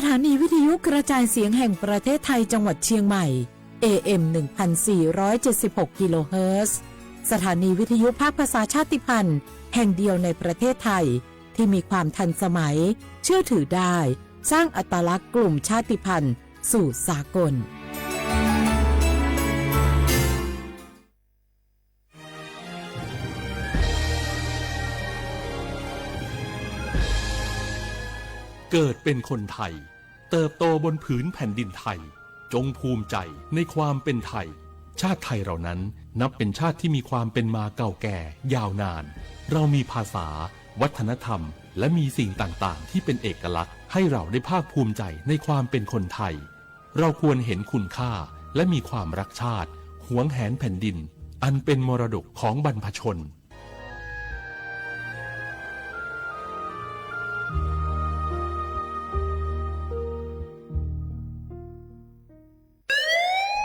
ถานีวิทยุกระจายเสียงแห่งประเทศไทยจังหวัดเชียงใหม่ AM 1476 กิโลเฮิรตซ์สถานีวิทยุภาคภาษาชาติพันธุ์แห่งเดียวในประเทศไทยที่มีความทันสมัยเชื่อถือได้สร้างอัตลักษณ์กลุ่มชาติพันธุ์สู่สากลเกิดเป็นคนไทยเติบโตบนผืนแผ่นดินไทยจงภูมิใจในความเป็นไทยชาติไทยเรานั้นนับเป็นชาติที่มีความเป็นมาเก่าแก่ยาวนานเรามีภาษาวัฒนธรรมและมีสิ่งต่างๆที่เป็นเอกลักษณ์ให้เราได้ภาคภูมิใจในความเป็นคนไทยเราควรเห็นคุณค่าและมีความรักชาติหวงแหนแผ่นดินอันเป็นมรดกของบรรพชน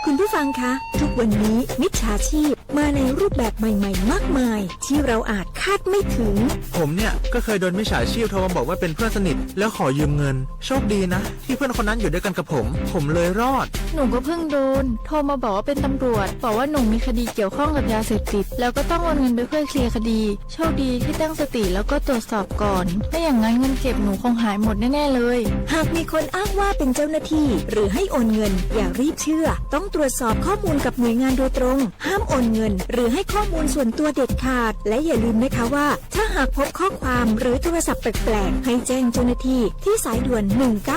คุณผู้ฟังคะทุกวันนี้มิจฉาชีพมาในรูปแบบใหม่ๆมากมายที่เราอาจคาดไม่ถึงผมเนี่ยก็เคยโดนมิจฉาชีพโทรมาบอกว่าเป็นเพื่อนสนิทแล้วขอยืมเงินโชคดีนะที่เพื่อนคนนั้นอยู่ด้วยกันกับผมเลยรอดหนูก็เพิ่งโดนโทรมาบอกว่าเป็นตำรวจบอกว่าหนูมีคดีเกี่ยวข้องกับยาเสพติดแล้วก็ต้องโอนเงินไปเพื่อเคลียร์คดีโชคดีที่ตั้งสติแล้วก็ตรวจสอบก่อนไม่อย่างนั้นเงินเก็บหนูคงหายหมดแน่ๆเลยหากมีคนอ้างว่าเป็นเจ้าหน้าที่หรือให้โอนเงินอย่ารีบเชื่อต้องตรวจสอบข้อมูลกับหน่วยงานโดยตรงห้ามโอนเงินหรือให้ข้อมูลส่วนตัวเด็ดขาดและอย่าลืมนะคะว่าถ้าหากพบข้อความหรือโทรศัพท์แปลกๆให้แจ้งเจ้าหน้าที่ที่สายด่วน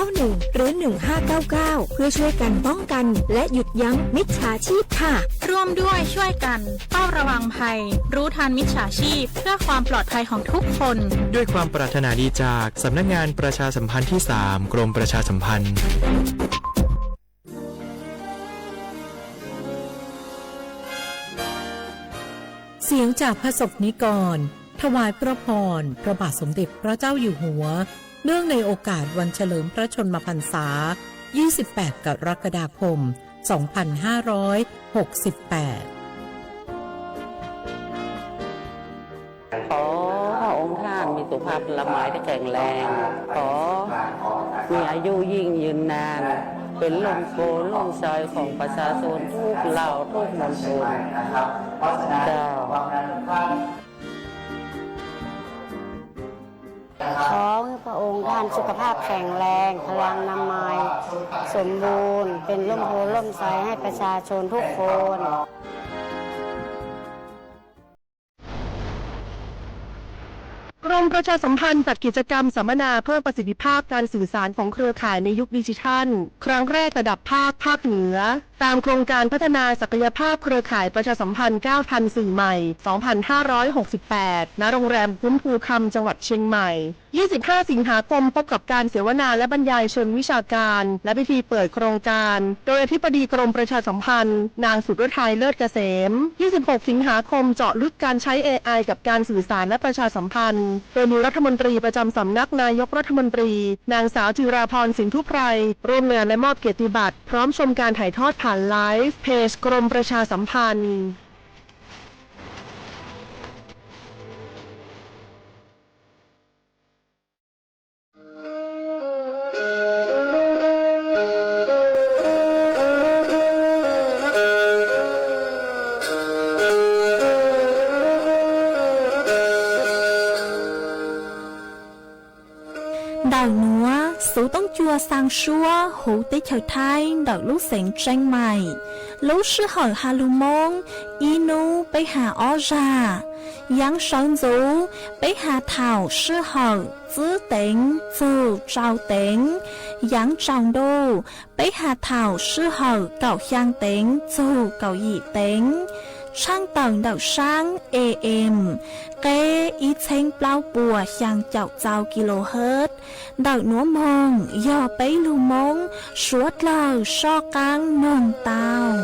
191หรือ1599เพื่อช่วยกันป้องกันและหยุดยั้งมิจฉาชีพค่ะร่วมด้วยช่วยกันเฝ้าระวังภัยรู้ทันมิจฉาชีพเพื่อความปลอดภัยของทุกคนด้วยความปรารถนาดีจากสำนักงานประชาสัมพันธ์ที่3กรมประชาสัมพันธ์เสียงจากพระสงฆ์นิกรถวายพระพรพระบาทสมเด็จพระเจ้าอยู่หัวเนื่องในโอกาสวันเฉลิมพระชนมพรรษา 28 กรกฎาคม 2568 ขอพระองค์ท่านมีสุขภาพละไม้ที่แข็งแรงขอมีอายุยิ่งยืนนานเป็นลมโพล่มใจของประชาชนทุกเหล่าทุกมณฑลเจ้าขอให้พระองค์ท่านสุขภาพแข็งแรงพลังนามัยสมบูรณ์เป็นร่มโพล่มไทรให้ประชาชนทุกคนกรมประชาสัมพันธ์จัดกิจกรรมสัมมนาเพิ่มประสิทธิภาพการสื่อสารของเครือข่ายในยุคดิจิทัลครั้งแรกระดับภาคเหนือตามโครงการพัฒนาศักยภาพเครือข่ายประชาสัมพันธ์ 9,000 สื่อใหม่ 2568 ณ โรงแรมคุ้มภูคำจังหวัดเชียงใหม่ 25 สิงหาคมพบกับการเสวนาและบรรยายเชิงวิชาการและพิธีเปิดโครงการโดยอธิบดีกรมประชาสัมพันธ์นางสุรทัยเลิศเกษม 26 สิงหาคมเจาะลึกการใช้ AI กับการสื่อสารและประชาสัมพันธ์โดยมีรัฐมนตรีประจำสำนักนายกรัฐมนตรีนางสาวจิราพรสินธุไพรร่วมงานและมอบเกียรติบัตรพร้อมชมการถ่ายทอดผ่านไลฟ์เพจกรมประชาสัมพันธ์đào núa số tông chua sang xua hú tế trời thai đào lúc sáng tranh mày lúc sư hỏi hà lưu mông inu bấy hà ó ra yang sáng dấu bấy hà thảo sư hỏi giữ tính dù trao tính yang trọng đô bấy hà thảo sư hỏi cậu giang tính dù cậu dị tính sang tầng đảo sang AM cái ít thanh bao bùa sang chậu trao kHz đảo núa mông do bấy lưu mông suốt lời so căng nồng tàu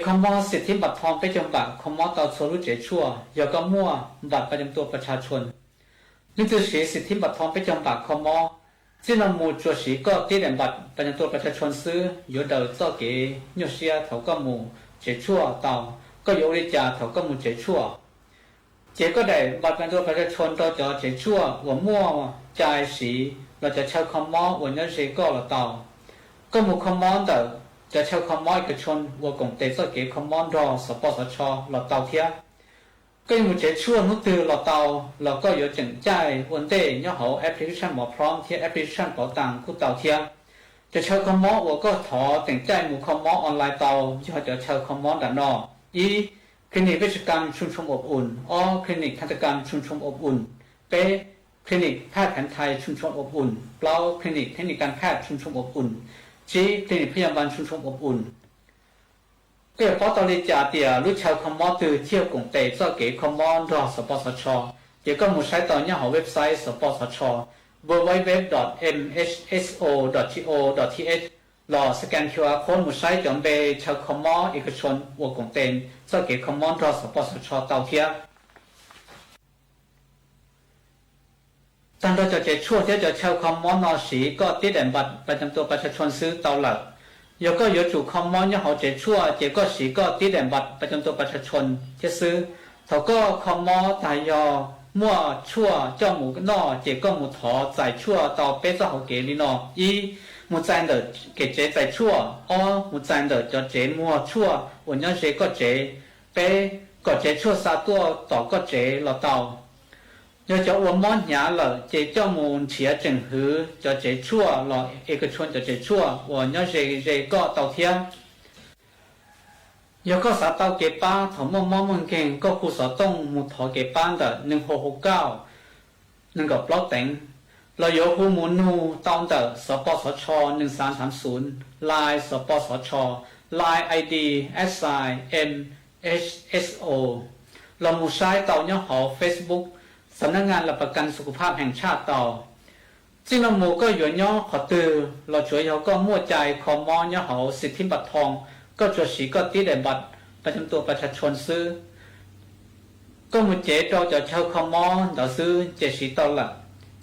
คำว่าสิทธิบัตรทองประจำบัตรคำว่าต่อสู้รู้เจชั่วยาก็มั่วบัตรประจำตัวประชาชนนี่คือสิทธิบัตรทองประจำบัตรคำว่า ซึ่งเราหมู่จัวสีก็ติดแดนบัตรประจำตัวประชาชนซื้ออยู่เดินต่อเก๋ยเสียเขาก็หมู่เจ็ดชั่วเต่าก็อยู่ในจ่าเขาก็หมู่เจ็ดชั่วเจ๊ก็ได้บัตรประจำตัวประชาชนต่อจอเจ็ดชั่วหัวมั่วจ่ายสีเราจะเช่าคอมมอหัวเนื้อเสียก็เราเต่าก็หมู่คอมมอนเดินจะเช่าคอมมอนกับชนหัวกงเตะต่อเก๋คอมมอนรอสปสชเราเต่าเทียก็ยังเจ็ดชั่วนุตือเราเตาเราก็อยู่จังใจวันเดย์ย่อเขาแอปพลิเคชันหมอพร้อมที่แอปพลิเคชันเป๋าตังคู่เตาเทียจะเช่าคอมมอว่าก็ถอแต่งใจหมู่คอมมอออนไลน์เตาที่เขาจะเช่าคอมมอด้านนอกอีคลินิกเวชกรรมชุมชนอบอุ่นอ๋อคลินิกทันตกรรมชุมชนอบอุ่นเป๊คลินิกแพทย์แผนไทยชุมชนอบอุ่นเปล่าคลินิกเทคนิคการแพทย์ชุมชนอบอุ่นจีคลินิกพยาบาลชุมชนอบอุ่นก็เพราะตอนนี้จ่าเตียรู้ชาวคอมมอนตือเที่ยวกงเตะก็เก๋คอมมอนรอสปสชเดี๋ยวก็มุ่งใช้ตอนนี้ของเว็บไซต์สปสช www.mhso.go.th รอสแกน QR code มุ่งใช้จอมเบชาวคอมมอนเอกชนวัวกงเตนก็เก๋คอมมอนรอสปสชเตาเทียตอนเราจะเจอช่วงที่จะชาวคอมมอนนอสีก็ติดแดนบัตรประจำตัวประชาชนซื้อเตาหลัก有个有主คอมมอนยังเขาเจ็ดชั่วเจ็ดก็สีก็ติดแดนบัตรประจำตัวประชาชนจะซื้อเขาก็คอมมอตายอมั่วชั่วเจ้าหมูนอเจ็ดก็หมูถอใส่ชั่วต่อเป๊ะเจ้าเขาเกลีนออีหมูใจเดอเกเจใส่ชั่วอ๋อหมูใจเดอจะเจมั่วชั่ววันนี้เจก็เจเป๊ะก็เจชั่วซาตัวต่อก็เจเราเตา要叫我们伢了，这叫我们企业整合，叫这错了，一个村叫这错，我要这个到天。有个啥到给班，头毛毛们跟个护手动木头给班的，能好好高，能够不等。เรา有户门路到的สปสช1330 Line สปสช Line ID SIMHSO เราหมู่ใช้เตาเนาะหอ Facebookสำนักงานหลักประกันสุขภาพแห่งชาติต่อซึ่งเราหมู่ก็อยู่ย่อขอตือเราช่วยเขาก็มั่วใจคอมมอย่อเขาสิทธิบัตรทองก็จดสีก็ติดแดนบัตรประจำตัวประชาชนซื้อก็มุ่งเจเราจะเช่าคอมมอเราซื้อเจสีต่อละ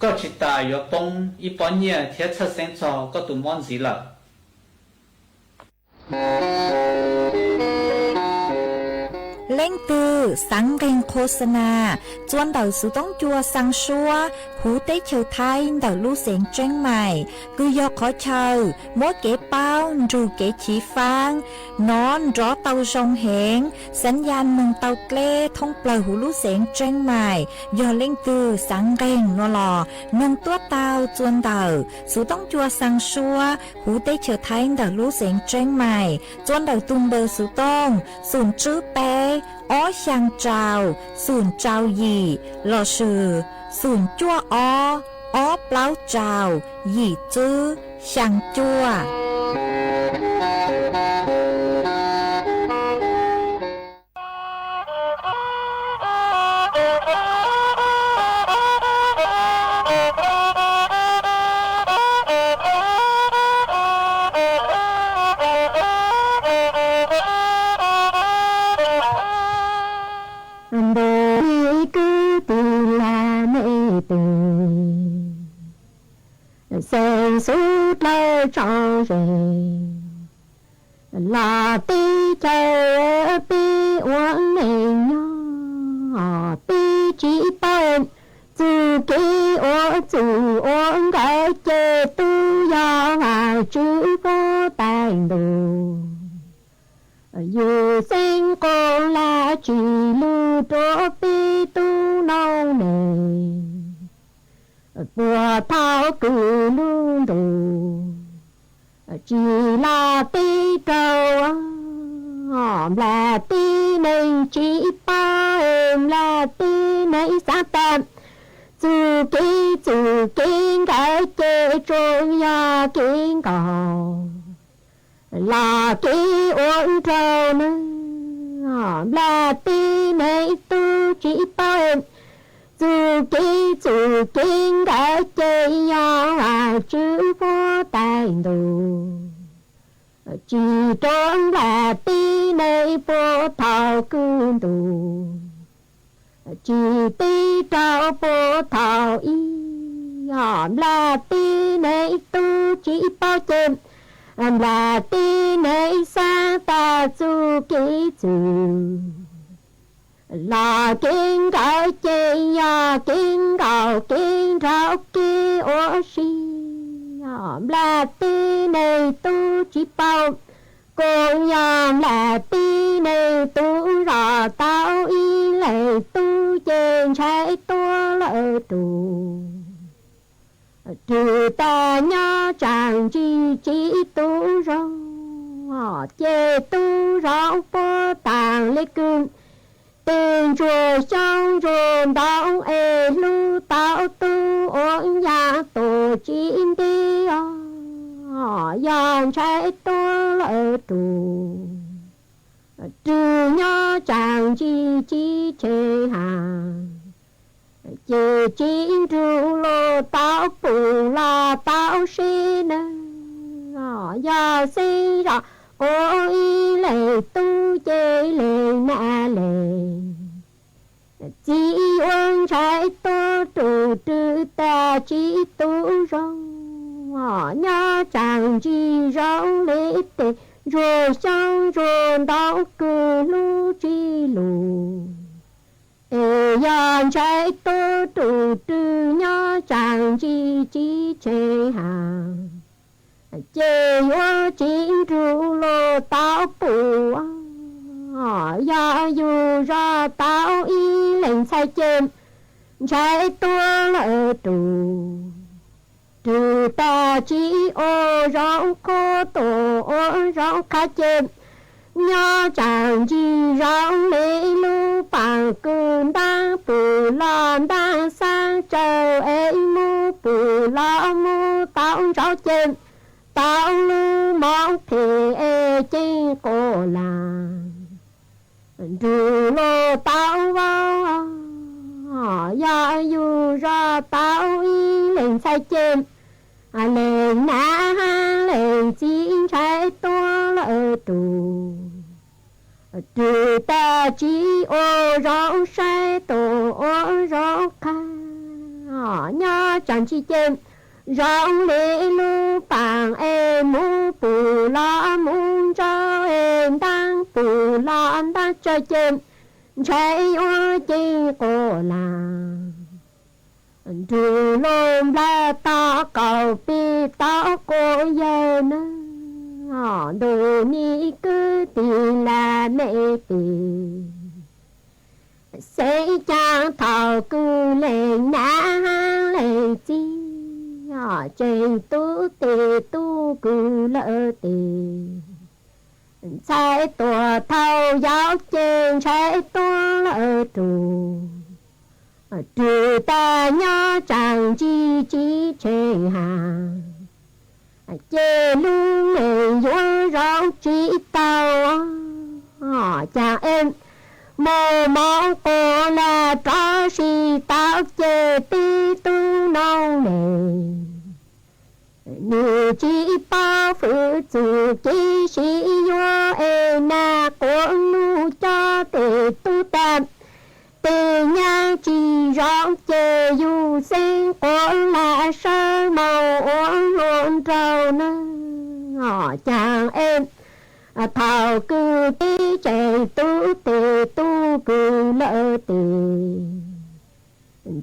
ก็จิตตายอยู่ปงอีปอนเนี่ยเทียบเส้นจอก็ตุ่มมอนสีละเล่งตือสังเริงโฆษณาจวนเดาสุต้องจัวสังชัวหูเต้เชียวไทยเดาลู่เสียงเจ้งใหม่คือยอขอเชาโมเก๋เป้าจูเก๋ฉีฟางนอนรอเตาชงเหงสัญญาณมึงเตาเกล้ท่องปล่อยหูลู่เสียงเจ้งใหม่ยอเล่งตือสังเริงนัวหล่อเมืองตัวเตาจวนเดาสุต้องจัวสังชัวหูเต้เชียวไทยเดาลู่เสียงเจ้งใหม่จวนเดาตุมเบอร์สุต้องศูนย์จื้อเป้อ้อช่างเจ้าศูนย์เจ้าหยี่หล่อชื่อศูนย์จั่วอ้อเปล่าเจ้าหยี่จื้อช่างจั่วSơn suốt lơ cho rồi là tí chơi tí uống này nhỏ tí chỉ tên dù kỹ uống cái chê tu do mà chứ có tài đồ dù sinh cô là chỉ lưu trô tí tu nâu này vừa thao cử luôn đủ chỉ là tí trâu là tí này chỉ ba là tí này xa tạm dù kinh cái chê trông ya kinh cầu là kỹ uống trâu nữa là tí này tu chỉ ba dù kinh cái chê ya chứ có tài đồ chỉ trông là tí này vô thảo cư đồ chỉ tí trao vô thảo y là tí này tu chỉ bao chêm là tí này xa ta chu kỹ chữ là kinh cao chê ya kinh cao kinh rau kê ô si là tí này tu chỉ bao con yam là tí này tu ra tao y lệ tu trên trái tua lỡ tù trừ ta nhớ chàng chỉ tu rong chê tu rong po tàng lê cưng tên chùa trong rồn đau ê lu tao tu ổn ya tổ chim đi dòng trái tua lỡ tù trừ nhớ chàng chỉ chê hàng chê chính tru lô tao phụ là tao xin ya xin ra ô y lệ tu chê lệ na lệ chỉ ôn trái tu trừ trừ ta chỉ tu rong nhớ chàng chỉ rong lễ tệ rồi xong rồi đau cứ lu chi lù dàn trái tu trừ trừ nhớ chàng chỉ chê hàng chê yo chính tru lô tao phụ ya dù ra tao y lệnh sai chêm trái tua lỡ tù trừ ta chỉ ô rong cô tổ ô rong cá chêm nhớ chàng chỉ rong lê lu bằng cơn đang bù lon đang sang trời ấy mu bù lo mu tao rau chêm tao lu mong thì ê trên cổ làng dù lô tao vào ya dù ra tao y lên sai chêm lên na lên chín trái to lỡ tù trừ ta chỉ ô rong sai tổ ô rong ca nhớ chẳng chỉ chêm rong lê lu bằng em mu bù la mu cho em đang bù la đang chơi chêm chạy ô trên cổ làng trừ lôm la ta cầu pi ta cô giờ nè đồ ni cứ tìm là mẹ tìm sẽ chàng thảo cứ lên na lên chi trên tu tề tu cứ lỡ tề trái tua thâu giáo trên trái tua lỡ tù trừ ta nhớ chàng chỉ chê hàng chê lu mẹ vô rong chỉ tao chàng em mồ mong cô là cho si tao chê ti tu nông nề như chỉ bao phụ chủ chỉ sĩ vô ê na của nu cho tề tu tạm tề nhang chỉ rong chê du sinh của là sơ màu uống luôn trâu nè chàng em thảo cứ tí chạy tu tề tu cứ lỡ tề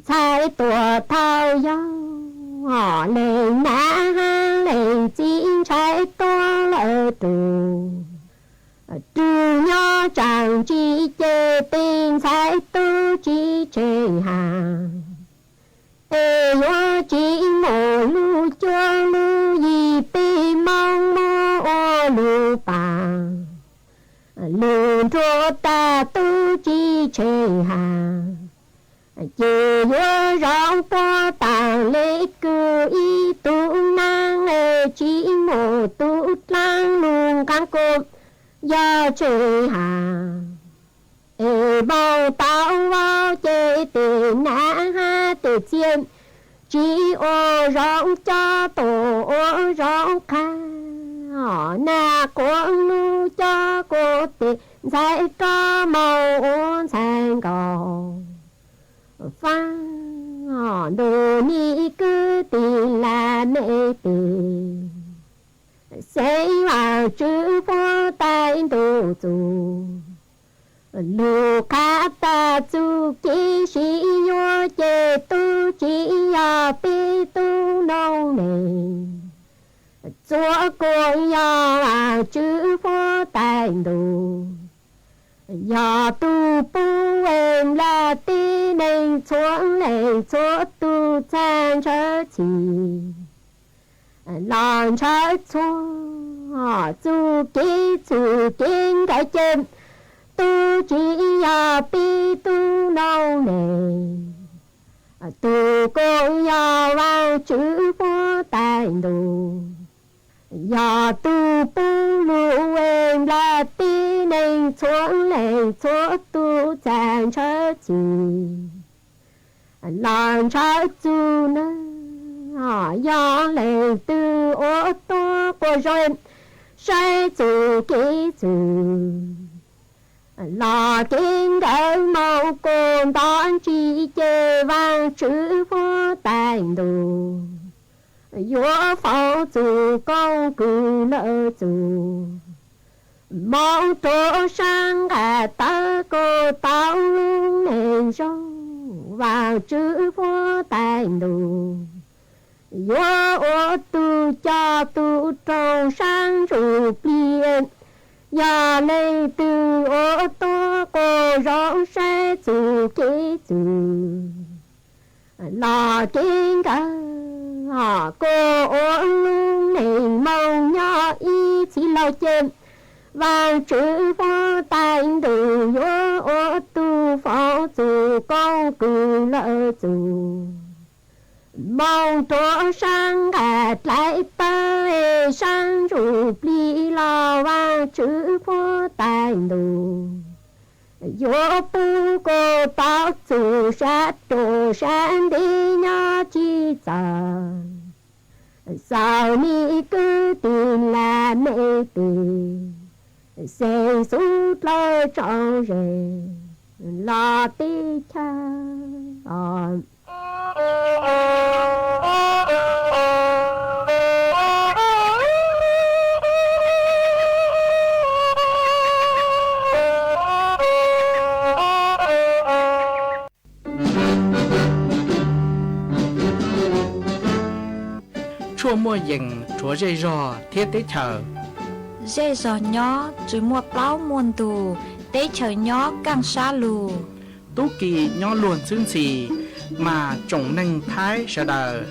trái tua thao gió lên na lên chín trái tua lỡ tù trừ nhớ chàng chỉ chê tình trái tu chỉ chê hàng ê yo chỉ mồ lu cho lu gì pi mong mô ô lu bằng lu cho ta tu chỉ chê hàng chê yo rong po tàng lê cư y tu nang lê chỉ mồ tu lang luôn căng côm do chê hàng ê bao tao vào chê tê na ha tê chiên chỉ ô rong cho tổ ô rong kha na cô nu cho cô tê giải có màu ôn sang cầu pha đồ ni cứ tìm là mẹ tìm xây vào chữ phó tay đồ dù lù cá ta chú kỹ sĩ yo chê tu chỉ ya bi tu nâu nề chúa cô ya chữ phó tay đồ ya tu bu em là ti nên xuống này chúa tu chan trở chỉ lòng trở chúa chú kỹ chú kinh cái chân tu chỉ ya bi tu nâu nề tu cô ya vào chữ phó tay đồ ya tu bu lu em là ti nên xuống này chúa tu chan trở chỉ lòng trở chú nữa ya lệ từ ô tô của rồi sai chú kỹ chú là kinh cái màu cồn đón chỉ chê vang chữ phó tay đồ yo pháo chú công cử nợ chú mong tổ sang cả ta cô tao luôn nền sông vào chữ phó tay đồ yo ô tu cha tu trâu sang rủ biển ya này từ ô tô cô rong xe chú kỹ chú là kinh cả cô ô luôn nền mong nhỏ ý chỉ lau chém vào chữ phó tay đồ yo ô tu phó chú công cử lỡ chú mong tổ sang gạt lại ta sang rủ pli lo vào chữ phó tay đồ yo bu cô tao chú sát đồ sang đi nhỏ chi trả sao mi cứ tin là mẹ tìm sẽ rút lo trọn rề lo tí cha chua mua dừng chúa dây rò thiết tế chờ dây giò nhỏ chỉ mua plau muôn tù tế chờ nhỏ càng xa lù tú kỳ nhỏ luôn xương xì mà trồng nâng thái sợ đờ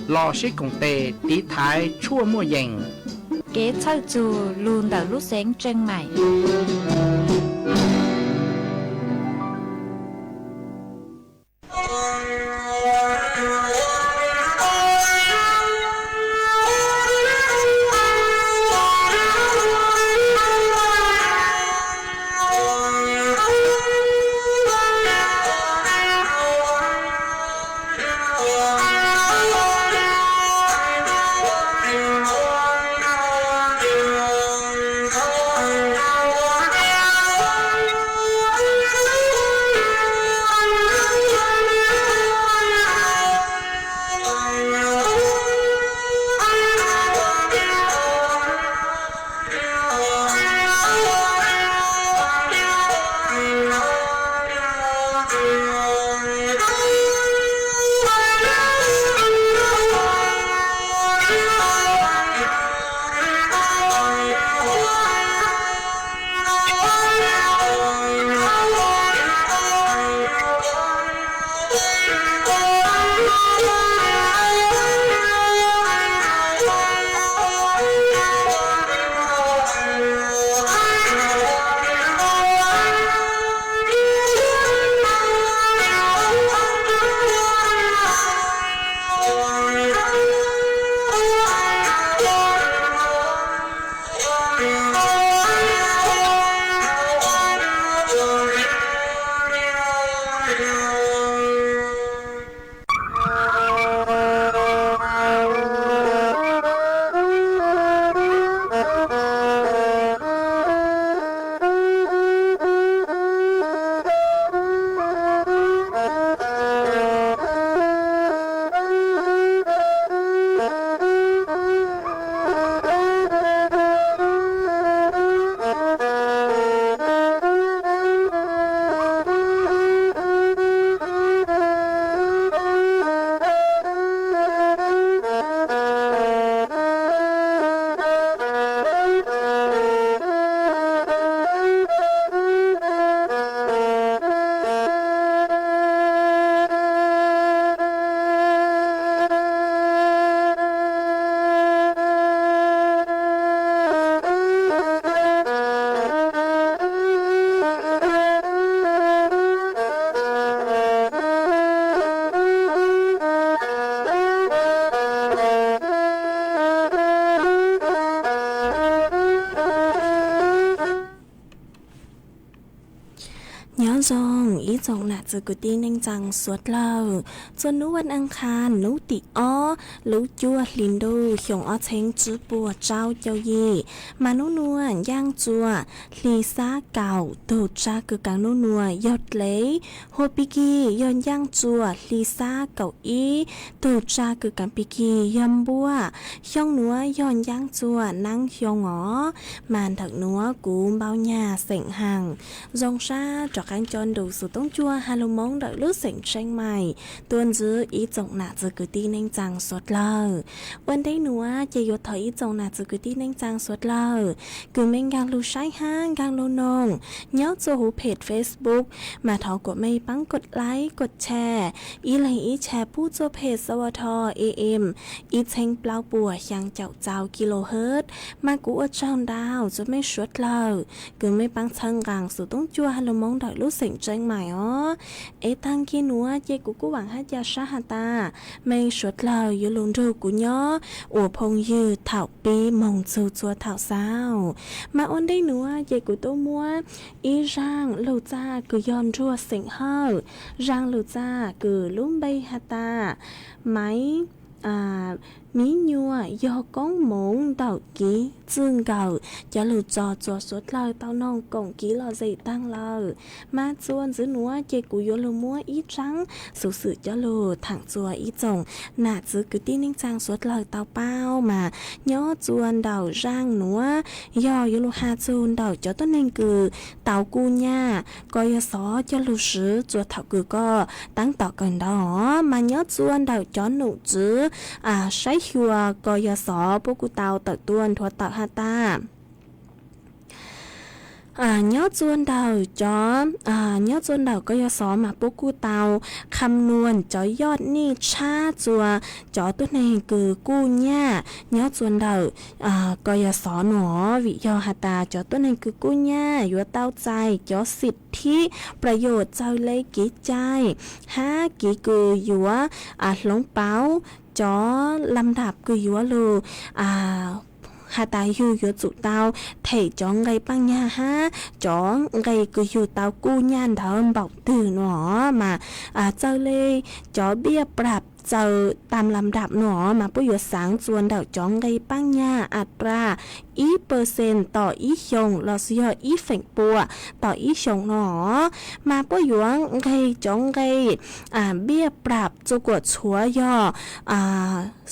lò xích cùng tề tí thái chua mua dừng kế thâu dù luôn đỡ lúc sáng chân mày อีจงหนาจะกุตีเน่งจังสวดเล่าจนนุวันอังคารนุติอ้อลุจัวลินดูหยงอ้อเชงจื้อปัวเจ้าเจ้ายีมานุนวลย่างจัวลีซาเก่าตูจ้าคือกังนุนัวยอดเลยโฮปิกีย้อนย่างจัวลีซาเก่าอีตูจ้าคือกังปิกียำบัวช่องนัวย้อนย่างจัวนั่งหยงอ๋อมานถักนัวกูเบาหญ้าเสียงห่างจงซาจอกกันจนดูสุดต้องจัวฮาโลมองดอกลูกเสียงเชียงใหม่ตัวจื้ออีจงหนาจะกุตีเน่งจังสดเล่าวันได้นัวจะยดถอยอีจงหนาจะกุตีเน่งจังสดเล่าคือเม่งกางลูใช้ห้างกางลูนงย้อจัวหูเพจ Facebook มาถอกดไม่ปังกดไลค์กดแชร์อีไลอีแชร์ผู้จัวเพจสวท AM อีเชงเปล่าปัวยังเจ้าเจ้ากิโลเฮิรตมากูอดช่างดาวจะไม่ชดเล่าคือไม่ปังชังกางสุดต้องจัวฮัลโหลมองดอกลูกเสียงเชียงใหม่อ๋อตั้งกินัวเจกูหวังให้ยาชาฮาตาไม่ชดเล่าอยู่ลงดูกูย้ออัวพงยืดเถาปีมองจูจัวเถาเศร้ามาอ้นได้นัวเจกูตัวมัวอีร่างลูจ้ากูย้อนรัวเสียงเฮาร่างลูจ้ากูลุ่มใบฮาตาไหมมีญัวยอก้องหมงดอกกี้จึงเก่าจะหลุดจอจัวสดเลยเต้านองกงกี้รอใจตั้งเลยมาจวนซื้อหนัวเจกูยลมัวอีจังสุสืจะหลุดถังจัวอีจงหน้าจื้อกุตีนิ่งจังสดเลยเต้าเป้ามาย่อจวนเดาร่างหนัวยอยลุฮาจูนเดาจะต้นเองคือเต้ากูญ่ากอยสอจะหลุดซื้อจัวเถาคือก็ตั้งต่อกันดอมาย่อจวนเดาจอนหนูจื้อใช้ชัวกยศพวกกูเตาตักต้วนทัวตักฮาตาย้อจวนดาวจอย้อจวนดาวก็ยศมาปุ๊กูเตาคำนวณจอยอดนี่ชาจัวจอตัวในคือกู้ญ่าย้อจวนดาวก็ยศหนอวิยอหาตาจอตัวในคือกู้ญ่าอยู่เต้าใจจอสิทธิประโยชน์เจ้าเลยกี่ใจห้ากี่คืออยู่หลงเป้าจอลำดับคืออยู่ลูหาตาอยู่จุเตาเถจองไงปังยาฮะจองไงก็อยู่เตากู้ย่านเถิมบอกตื่นหนอมาเจ้าเลยจอเบี้ยปรับเจอตามลำดับหนอมาปุยสางจวนเดาจองไงปังยาอัตรา1%ต่ออีชงลอสยออีเฝ่งปัวต่ออีชงหนอมาปุยงไงจองไงเบี้ยปรับจุกวดชัวยอ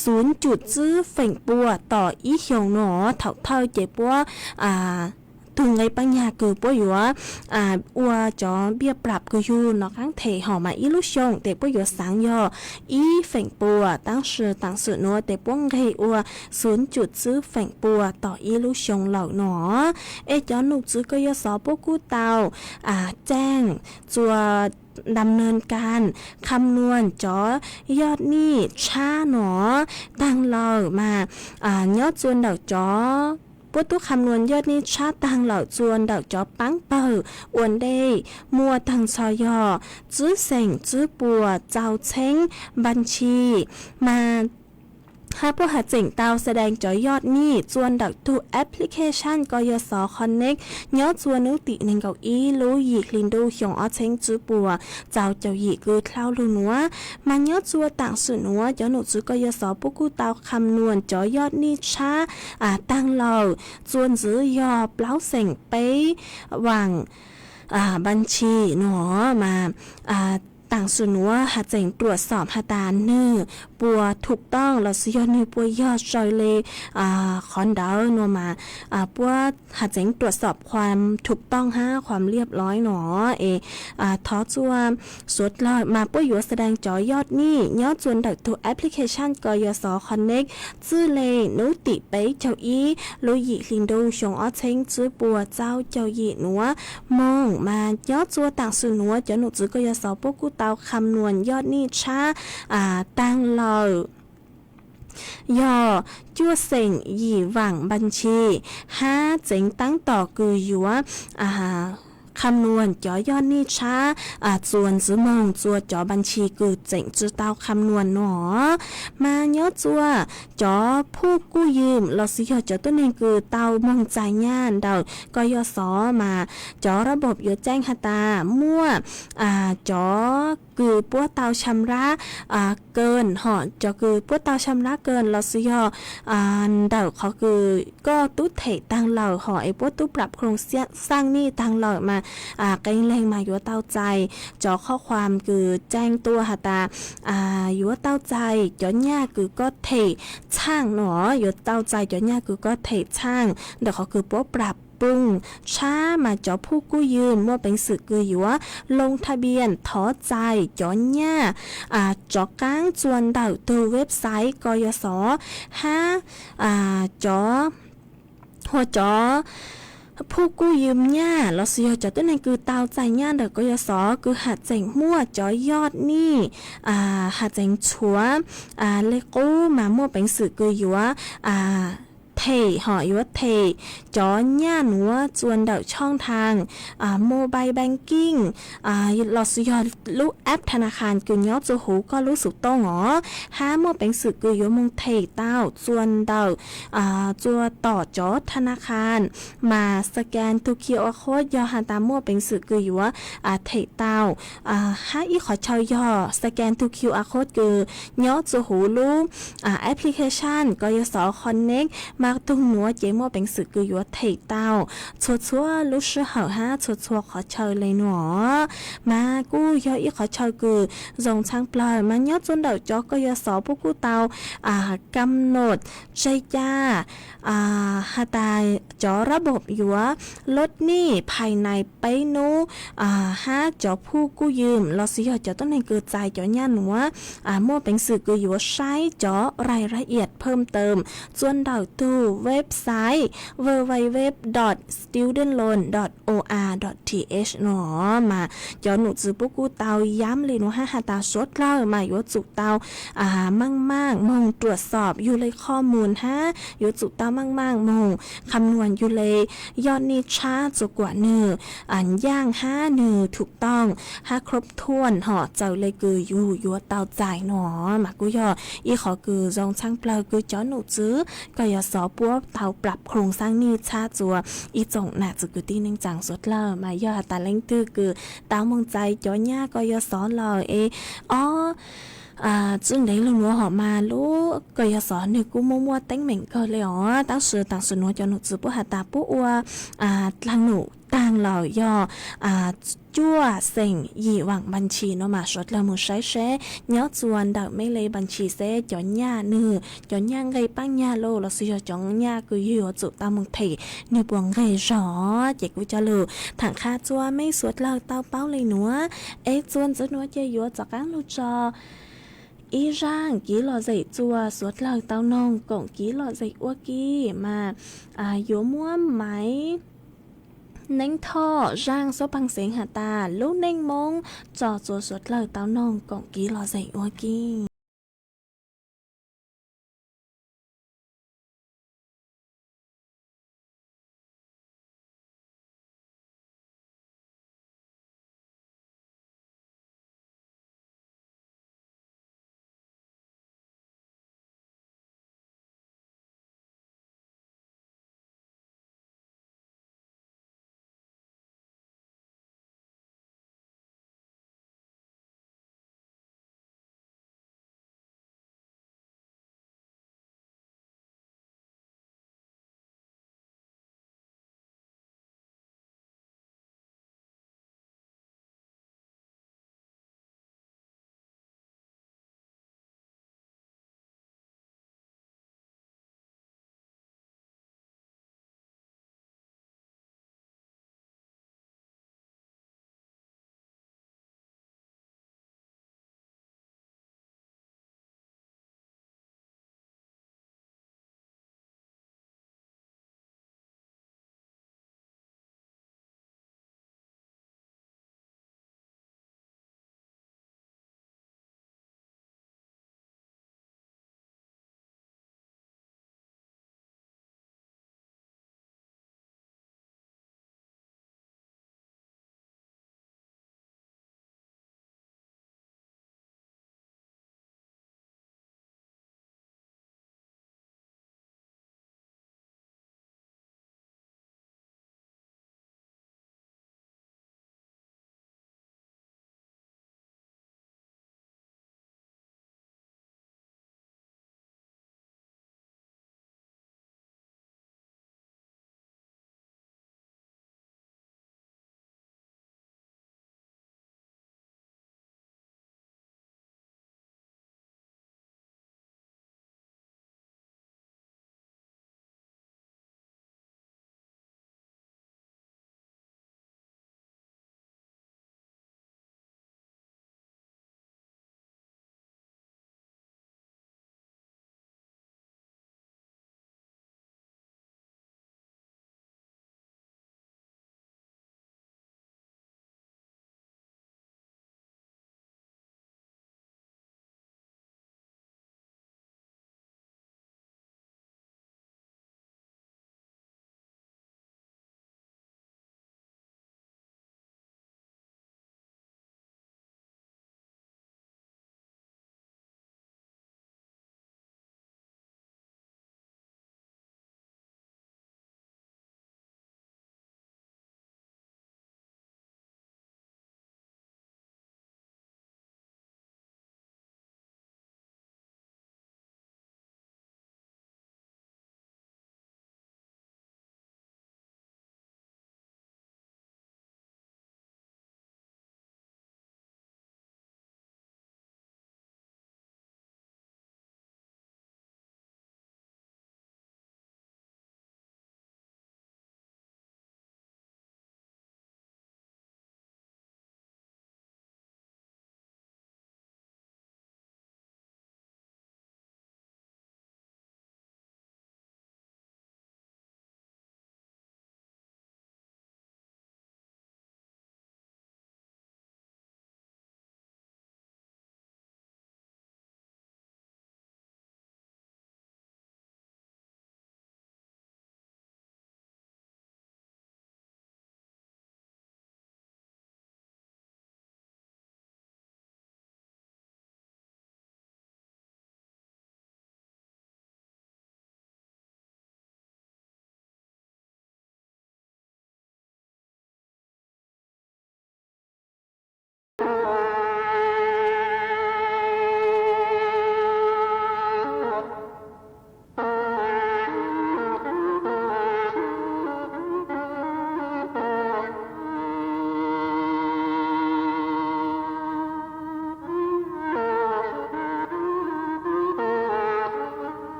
0.จื้อเฝ่งปัวต่ออีชงหนอเท่าเจ็บปัวถึงไงปัญญาคือป่วยอยู่อัวจอเบี้ยปรับคืออยู่นอกข้างเทหอมาอีลุชงแต่ป่วยอยู่สังยออีเฝ่งปัวตั้งสื่อนัวแต่ป้วงไงอัว0.ซื้อเฝ่งปัวต่ออีลุชงเหล่าหนอจอหนุกซื้อก็ยศพวกกู้เตาแจ้งจัวดำเนินการคำนวณจอยอดหนี้ชาหนอตั้งเรามายอดจวนดอกจอปุตุคำนวณยอดนี้ชาตังเหล่าจวนดอกจอปังเป่าอวนได้มัวตังชอยอจื้อเสงจื้อปัวเจ้าเช้งบัญชีมาหากผู้หาเจ๋งเตาแสดงจอยอดนี้จวนดักทูแอปพลิเคชันกยศคอนเน็กย้อจวนนุติในเก้าอี้รู้หยิกลินดูหยงอ้อเช้งจื้อปัวเจ้าหยิกคือคลาวลูนัวมันย้อจวต่างสื่อนัวย้อนหนุจื้อกยศปุกูเตาคำนวณจอยอดนี้ชาตั้งเราจวนจื้อยอเปล่าเสงไปหวังบัญชีหนอมาต่างส่วนว่าหาเจ๋งตรวจสอบหาตาเนื้อปัวถูกต้องเราซื้อยอดนื้อปัวยอดจอยเลยคอนดาวนัวมาปัวหาเจ๋งตรวจสอบความถูกต้องความเรียบร้อยหนอท้อจัวสุดเลยมาปัวอยู่แสดงจอยอดนี่ยอดจวนดักตัวแอปพลิเคชันกยศคอนเน็กจื้อเลยนุติไปเจ้าอีลุยลินดูชงอ้อเช้งจื้อปัวเจ้าเจ้าหยีนัวมองมายอดจัวต่างส่วนนัวจะหนุจื้อกยศปุกุเตาคำนวณยอดนี่ชาตั้งเราย่อจั่วเสงหยี่หวังบัญชี5เจ๋งตั้งต่อคืออยู่ว่า คำนวณจอยอดนี่ช้าจวนจื้อมงจัวจอบัญชีคือเจ๋งจื้อเต้าคำนวณหนอมาเยอะจัวจอผู้กู้ยืมเราสิจอตัวนึงคือเต้ามงจ่ายย่านเดากยศมาจอระบบยศแจ้งหตามั่วจอคือปัวเตาชำระเกินหอจอคือปัวเตาชำระเกินเราสิยเดาเขาคือก็ตุ้เถตังเหล่าหอไอ้ปัวตุ้ปรับโครงสร้างนี่ตังเหล่ามาไกลแรงมาอยู่เต้าใจจอข้อความคือแจ้งตัวหตาอยู่เต้าใจจอเนี่ยคือก็เถช่างหนออยู่เต้าใจจอเนี่ยคือก็เถช่างเดี๋ยวเขาคือปัวปรับปรุงช้ามาจอผู้กู้ยืมมั่วเป็นสื่อคืออยู่ว่าลงทะเบียนถอใจจอเนี่ยจอก้างจวนดาวตัวเว็บไซต์กยศจอหัวจอผู้กู้ยืมเนี่ยเราเสียจอตัวนั้นคือเตาใจเนี่ยเด็กกยศคือหาเจงมั่วจอยอดนี่หาเจงชัวเลกู้มามั่วเป็นสื่อคืออยู่ว่าเทหอยวเทจอเนี่ยหนัวจวนเดาช่องทางโมบายแบงกิ้งเราสุยอลูกแอปธนาคารกุญยอจูหูก็รู้สึกต้องอ๋อห้าโมเป็นสื่อกุยมงเทเต้าจวนเดาจัวต่อจอธนาคารมาสแกนทุกคิวโค้ดยอหันตามโมเป็นสื่อกุยว่าเทเต้าห้าอีขอชอยอสแกนทุกคิวโค้ดคือยอจูหูลูกแอปพลิเคชันกยศคอนเน็กมาตุ้งหนัวเจมัวเป็นสื่อกุยว่าเทเต้าชัวลูกชื่อเหาห้าชัวขอเชยเลยหนอมากู้ยออีขอเชยคือส่งช่างปลอยมันยอดจนเดาจอกยศผู้กู้เตากำหนดใช้ยาหาตายจอระบบอยู่ว่าลดหนี้ภายในไปนู้ห้าจอผู้กู้ยืมเราสิจอต้นในเกิดใจจอย่าหนัวมั่วเป็นสื่อกุยว่าใช้จอรายละเอียดเพิ่มเติมจนเดาตู้เว็บไซต์ www.studentloan.or.th หนอมาจอหนูจือปุ๊กูเตาย้ำเลยหนูห้าหาตาสดเล่ามาอยู่จุกเตามั่งมองตรวจสอบอยู่เลยข้อมูลฮะอยู่จุกเตามั่งมองคำนวณอยู่เลยยอดนี้ช้าจุกว่าเนื้อย่าง5เนื้อถูกต้องครบถ้วนห่อเจ้าเลยคืออยู่เตาจ่ายหนอมากูยออีขอคือจองช่างเปล่าคือจอหนูจื้อก็อย่าสอปัวเตาปรับโครงสร้างนี้ชาจัวอีจงหนาจุกุตีนึงจังสดเลมายอตาเล้งตื้อคือเตามองใจจอเนี่ยก็อย่าสอเลยจึงได้ลุงหัวหอมาลูกก็อย่าสอนหนึ่งกูมัวเต้งเหม่งก็เลยตั้งสื่อนัวจอหนูจือปุหาตาปุอัวทางหนูต่างเหล่ายจั่วเซ็งยีหวังบัญชีเนาะมาสดละมือใช้เชเนาะจวนดอกไม่เลยบัญชีเซจอนย่าเนื้อจอนย่างไงปังย่าโลเราสิจองย่าคืออยู่จุตามมึงเถเนื้อปวงไงจอเจ๊กูจะลือถังค่าจั่วไม่สวดเราเต้าเป้าเลยหนัวจวนจะหนัวเจยัวจากก้างลูจออีร่างกี้หล่อใจจัวสวดเหล่าเต้านองก่องกี้หล่อใจอ้วกี้มาอยู่ม่วมไหมเน่งท่อร่างโซปังเสียงหาตาลูกเน่งมงจอจัวสวดเหล่าเต้านองก่องกี้หล่อใจอ้วกี้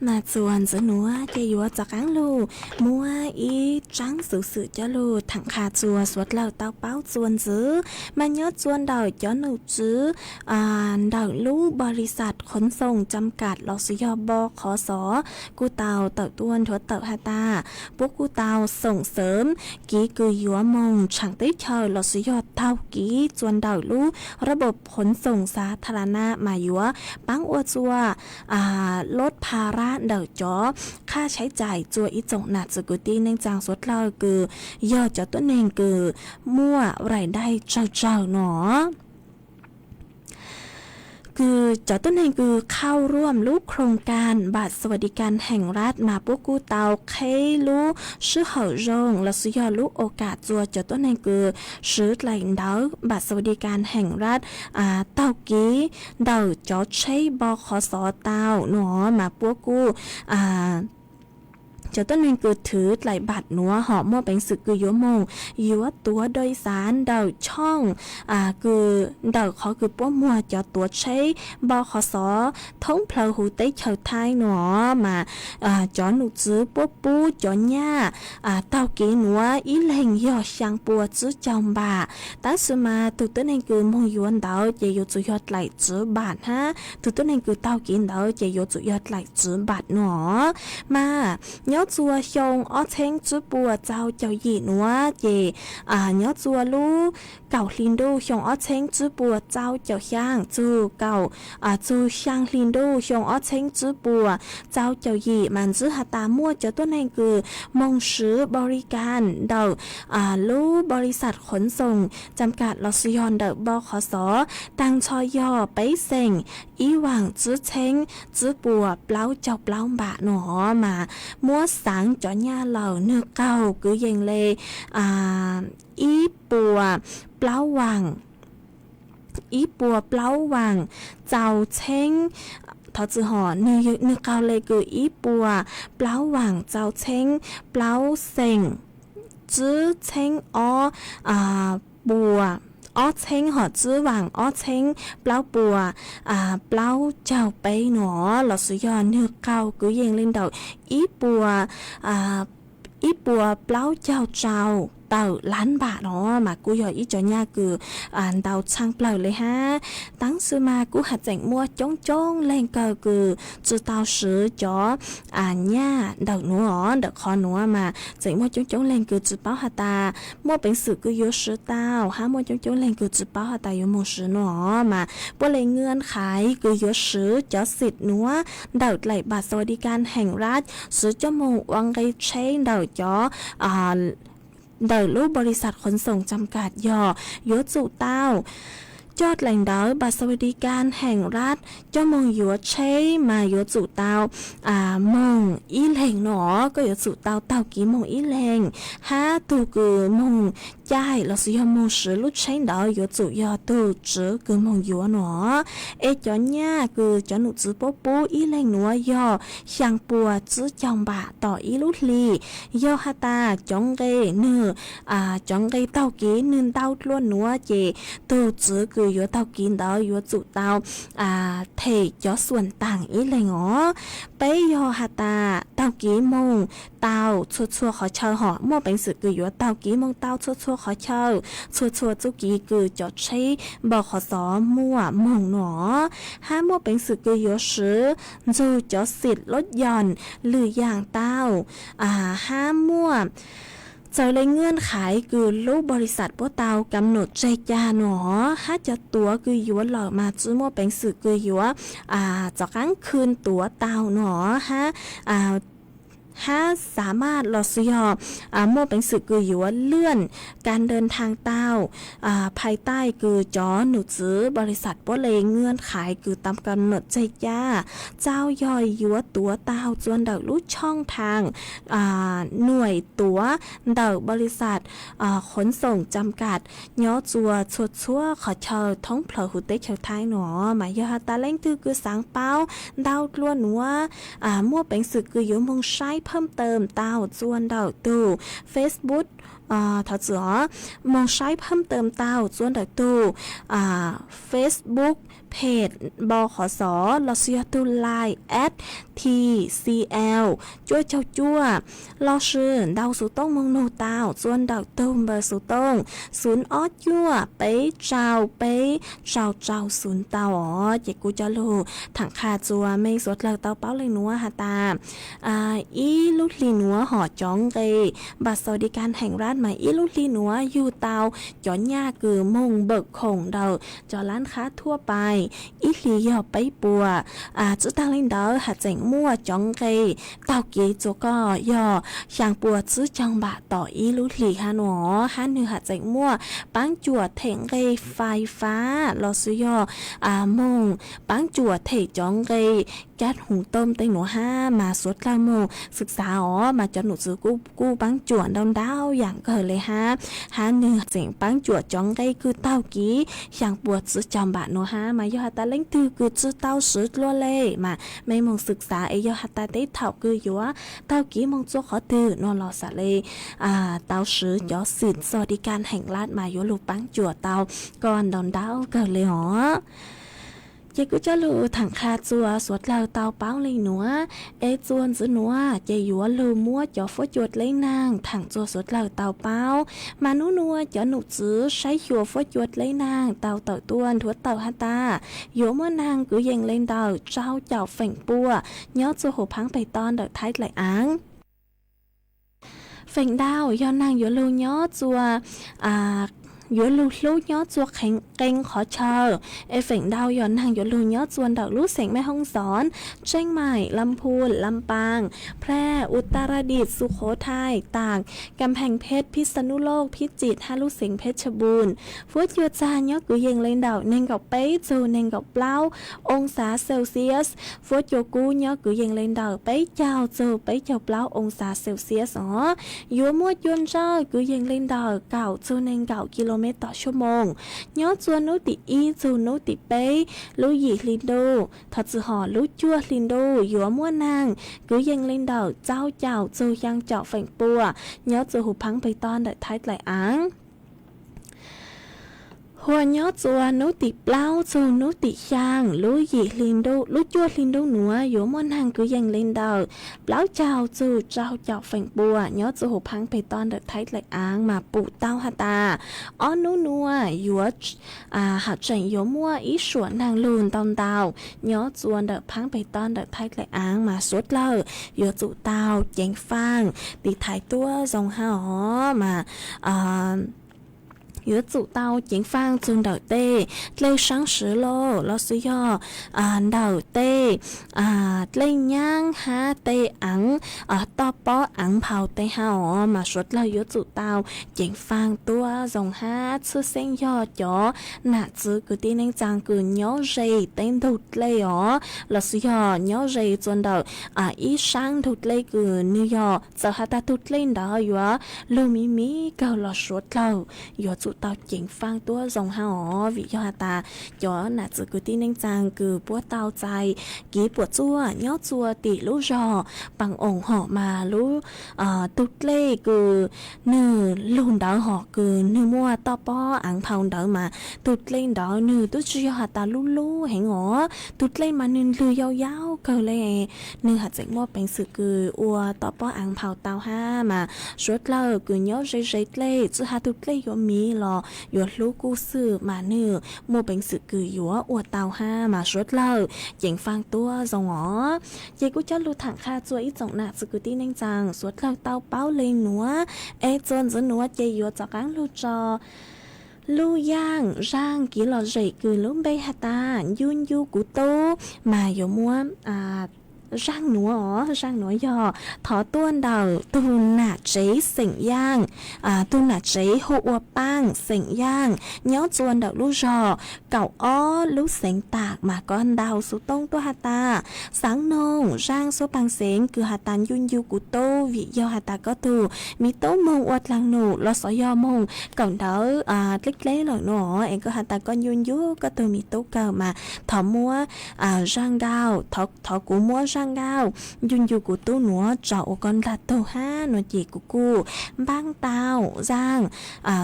mà chuồn giữa núa chạy yếu cho cắn lù mua ý trắng sự sự cho lù thẳng khả chùa suốt lâu tao báo chuồn giữ mà nhớ chuồn đầu cho nụ chứ đầu lũ bริษัทขนส่งจำกัดลอสยอบอขอสอกูเตาเต่าต้วนถั่วเต่าฮาตาพวกกูเตาส่งเสริมกีคือยัวมงฉังได้เชยลอสยอเท่ากีจวนดาวลูระบบขนส่งสาธารณะมายัวปังอวจัวลดภาระเดาจอค่าใช้จ่ายจัวอีจงหนัดสกุตีเนื่องจากสดเราคือยอดจอตัวเองคือมั่วรายได้เจ้าหนอคือจอต้นเองคือเข้าร่วมรูปโครงการบัตรสวัสดิการแห่งรัฐมาพวกกูเตาเคลูชื่อเหอรงและสุยอลูกโอกาสจัวจอต้นเองคือซื้อไหลเดาบัตรสวัสดิการแห่งรัฐเตากี้เดาจอใช้บขสเตาหนอมาพวกกูจะต้นเองคือถือไหลบัตรหนัวหอมมั่วเป็นสึกคือยัวมงยัวตัวโดยสารเดาช่องคือเดาเขาคือป้วมัวจะตัวใช้บขสท้องเพลหูเต้เฉาไทยหนอมาจอหนุจื้อป้วปูจอหญ้าเต้ากีหนัวอีเหล่งยอช่างปัวจื้อจอมบาตั้งสมาตุต้นเองคือมงยวนเดาจะยจุยอดไหลจื้อบาทฮะตุต้นเองคือเต้ากีเดาจะยจุยอดไหลจื้อบาทหนอมาnhớ chùa xong ở trên chú bùa cháu cháu gì nữa chị nhớ chùa lu cầu linh đô xong ở trên chú bùa cháu cháu sang chú cầu chú sang linh đô xong ở trên chú bùa cháu cháu gì mà chú hạt ta mua cho tôi này cứ mong sứบริการเดาลูบริษัทขนส่งจำกัดลอสยอนเดาบขสตั้งชอยอไปเซ็งอีหวังจื้อเช้งจื้อปัวเปล่าเจ้าเปล่าบะหนอมามัวสังจอญาเหล่าเนื้อเก่าคือยังเลยอีปัวเปล่าหวังอีปัวเปล่าหวังเจ้าเช้งทอจือหอเนื้อเก่าเลยคืออีปัวเปล่าหวังเจ้าเช้งเปล่าเซ็งจื้อเช้งปัวอ้อเช้งหอจื้อหวังอ้อเช้งเปล่าปัวเปล่าเจ้าไปหนอหลอดสุยอนเนื้อเก่าคือยังเล่นดอกอีปัวเปล่าเจ้าเต่าล้านบาทเนาะมากูยออีจอญาคือเต่าช่างเปล่าเลยฮะตั้งซื้อมากูหัดแจงมัวจ้องแรงเกอคือจื้อเต่าซื้อจอญาเต่าหนัวเต่าคอหนัวมาแจงมัวจ้องแรงคือจื้อเป้าหัตามัวเป็นสื่อคือโยซื้อเต่าฮะมัวจ้องแรงคือจื้อเป้าหัตาโยมัวซื้อหนอมาบ่เลยเงื่อนไขคือโยซื้อจอสิทธิ์หนัวเต่าไหลบัตรสวัสดิการแห่งรัฐซื้อจมูกวังไกใช้เต่าจอเดาลูกบริษัทขนส่งจำกัดยจุเต้ายอดแหล่งเดาบัตรสวัสดิการแห่งรัฐเจ้ามงยัวใช้มายัวจุเต้ามงอีแหล่งหนอก็ยัวจุเต้ากี่มงอีแหล่งตูคือมงจ่ายเราสิยอมงซื้อลูกใช้เดายัวจุยอตูจื้อคือมงยัวหนอจอนญ่าคือจอหนุจื้อปูอีแหล่งหนัวยอช่างปัวจื้อจอมบะต่ออีลูกลียอฮาตาจงเกเนื้อจงเกเต้ากี่เนื้อเต้าล้วนหนัวเจตูจื้อคือยัวเต้ากินเดายัวจุเต้าเทจอส่วนต่างอีเลยงอไปยอฮาตาเต้ากี่มงเต้าชัวขอเชาหอมั่วเป็นสื่อคือยัวเต้ากี่มงเต้าชัวขอเชาชัวจุกี่คือจอดใช้บขสมั่วมงหนอมั่วเป็นสื่อคือยัวซื้อจูจอสิทธิ์ลดหย่อนหรืออย่างเต้ามั่วเจ้าเลยเงื่อนไขคือลูกบริษัทพวกเตากำหนดใจยาหนอจะตัวคือยัวหล่อมาจื้อมั่วเป็นสื่อคือยัวจากการคืนตัวเตาหนอสามารถหลอดสยมั่วเป็นสื่อคือยัวเลื่อนการเดินทางเต้าภายใต้คือจอหนุจื้อบริษัทพวกเลยเงื่อนไขคือตามกำหนดใจยาเจ้าย่อยยัวตัวเต้าจวนเดาลู่ช่องทางหน่วยตัวเดาบริษัทขนส่งจำกัดย่อจัวชั่วขอเชยท้องเผลอหุเตเชลท้ายหนอหมายยาตาเล่งคือสังเป้าเดาล้วนว่ามั่วเป็นสื่อคือยัวมงใช้เพิ่มเติมเต้าจวนเดาตู Facebook ถอดเสือมองใช้เพิ่มเติมเต้าส่วนเด็กตู้Facebookเพจบขสลอเซียตุไล@TCL จ้วยเจ้าจั่วลอชื่อดาวสุต้องมงโนเต้าส่วนดาวตุ้มเบอร์สุต้องศูนย์ออดยั่วไปเจ้าศูนย์เต้าเจกูจะรู้ถังคาจัวไม่สดเลยเต้าเป้าเลยนัวหาตาอีลูกลีนัวหอจ้องเกบัตรสวัสดิการแห่งรัฐใหม่อีลูกลีนัวอยู่เตาจอนยากือมงเบิกคงเดาจอร้านค้าทั่วไปอีลียอไปปัวจุดตั้งเล่นเดาหาเจ๋งมั่วจ้องเกเตาเกจัวก็ยอช่างปัวซื้อจังบะต่ออีลูกลีฮะหนอฮะหนึ่งหาเจ๋งมั่วปังจัวเถงเกไฟฟ้ารอซื้อยอมงปังจัวเถจ้องเกแก๊สหุงต้มเต็งหนู5มาสดละโมศึกษามาจนหนูซื้อกู้ปังจวนดาวอย่างเกิดเลยฮะเนื้อเสียงปังจวดจ้องได้คือเต้ากี้อย่างปวดซื้อจอมบาทหนูมายอฮัตตาเล่งตือคือซื้อเต้าซื้อลัวเล่มาไม่มองศึกษายอฮัตตาได้เท่าคืออยู่ว่าเต้ากี้มองจัวขอตือนอนรอสะเลยเต้าซื้อยอสินสวัสดิการแห่งรัฐมาอยู่ลูกปังจวดเต้าก่อนดาวเกิดเลยเจกูจะรู้ถังคาจัวสวดเราเตาเป้าเลยหนัวจวนซื้อหนัวเจยัวลืมมั่วจ่อฟจวดเลยนางถังจัวสวดเราเตาเป้ามานุนัวจ่อหนุซื้อใช้หัวฟจวดเลยนางเตาเต่าต้วนทัวเตาฮัตตาโยเมื่อนางกูยังเล่นเตาเจ้าเจ้าแฝงปัวย้อจัวหัวพังไปตอนเด็กไทยไหลอ้างแฝงดาวย้อนนางโยลูย้อจัวอยู่ลูย้อจัวแข็งเก่งขอเชิญเฝ่งดาวย้อนนางอยู่ลูย้อจวนดอกลูกเสียงแม่ห้องสอนเชียงใหม่ลำพูนลำปางแพร่อุตรดิตถ์สุโขทัยตากกำแพงเพชรพิษณุโลกพิจิตรลูกเสียงเพชรบูรณ์ฟุตยัวจานย้อกูยิงเล่นดาวเน่งกับเป๊ะจูเน่งกับเปล่าองศาเซลเซียสฟุตยัวกูย้อกูยิงเล่นดาวเป๊ะเจ้าจูเป๊ะเจ้าเปล่าองศาเซลเซียสยัวมั่วยวนเจ้ากูยิงเล่นดาวเก่าจูเน่งเก่ากิโลเมตรต่อชั่วโมงย้อจวนนุติอีจูนุติเป้ลุยลินโดทัดจือหอลุจัวลินโดยัวมั่วนางกูยังเล่นดอกเจ้าจูยังเจาะแฝงปัวย้อจูหูพังไปตอนเด็ดท้ายไหลอ้างหัวย้อจัวนุติเปล่าจูนุติช่างลุยลินโดลุจัวลินโดหนัวยัวมั่วนางกูยังเล่นดอกเปล่าเจ้าจูเจ้าเจาะแฝงปัวย้อจูหูพังไปตอนเด็ดท้ายไหลอ้างมาปูเต้าฮาตาอ้อนัวยัวหาใจยัวมั่วอีสวนนางลูนตอนดาวย้อจวนเด็ดพังไปตอนเด็ดท้ายไหลอ้างมาสดเล่ายัวจูเต้าเจงฟางตีถ่ายตัวทรงห้ามา有主刀警方中đầu tê lấy sáng sứ lô lo suy yo đầu tê lấy nhang ha tê ắng to bó ắng phao tê hao mà suốt là有主刀警方tua dòng ha sư sen yo cho nạ chứ cứ tin anh chàng cứ nhớ dây tên thụt lê lo suy yo nhớ dây中đầu ý sáng thụt lê cứ như yo giờ ha ta thụt lên đó yo lưu mí cầu lo suốt lâu yo chủ tao chính phang tua dòng hao vì do ta cho nà tự cứ tin anh chàng cứ búa tao dài ký búa chua nhót chua tỷ lú rò bằng ổng họ mà lú tụt lê cứ nư lùn đó họ cứ nư mua to po áng phao đó mà tụt lên đó nư tụt cho hạt ta lú hẹn ngó tụt lên mà nư lư yao cơ lê nư hạt dạy mua bánh sự cứ ua to po áng phao tao ha mà suốt lâu cứ nhớ dây lê chứ hạt tụt lê yo mí lò yo lú cu sư mà nư mua bánh sự cứ yo ua tao ha mà suốt lâu chỉnh phang tua dòng ngó chị cũng cho lưu thẳng kha cho ít dòng nạt sự cứ tin anh chàng suốt lâu tao báo lên núa chôn dẫn núa chị yo cho cán lưu cho lưu giang rang kỹ lò rầy cứ lúc bây hạt ta yun yu của tô mà yo mua rang núa yo thọ tuôn đầu tu nà chế sỉnh giang tu nà chế hộ ua bang sỉnh giang nhớ tuôn đầu lú rò cậu lú sỉnh tạc mà con đào số tông tu hạt ta sáng nông rang số bang sỉnh cứ hạt tàn yun yu của tô vì do hạt ta có tu mi tố mông uất lang nụ lo sọ yo mông cậu đỡ tích lấy lời nọ em có hạt ta con yun yu có tu mi tố cờ mà thọ mua rang đào thọ của mua ช่างดาวยุนอยู่กูตู้หนัวเจาะกอนลัดโตห้าหนวจีกูบ้างเตาจ้าง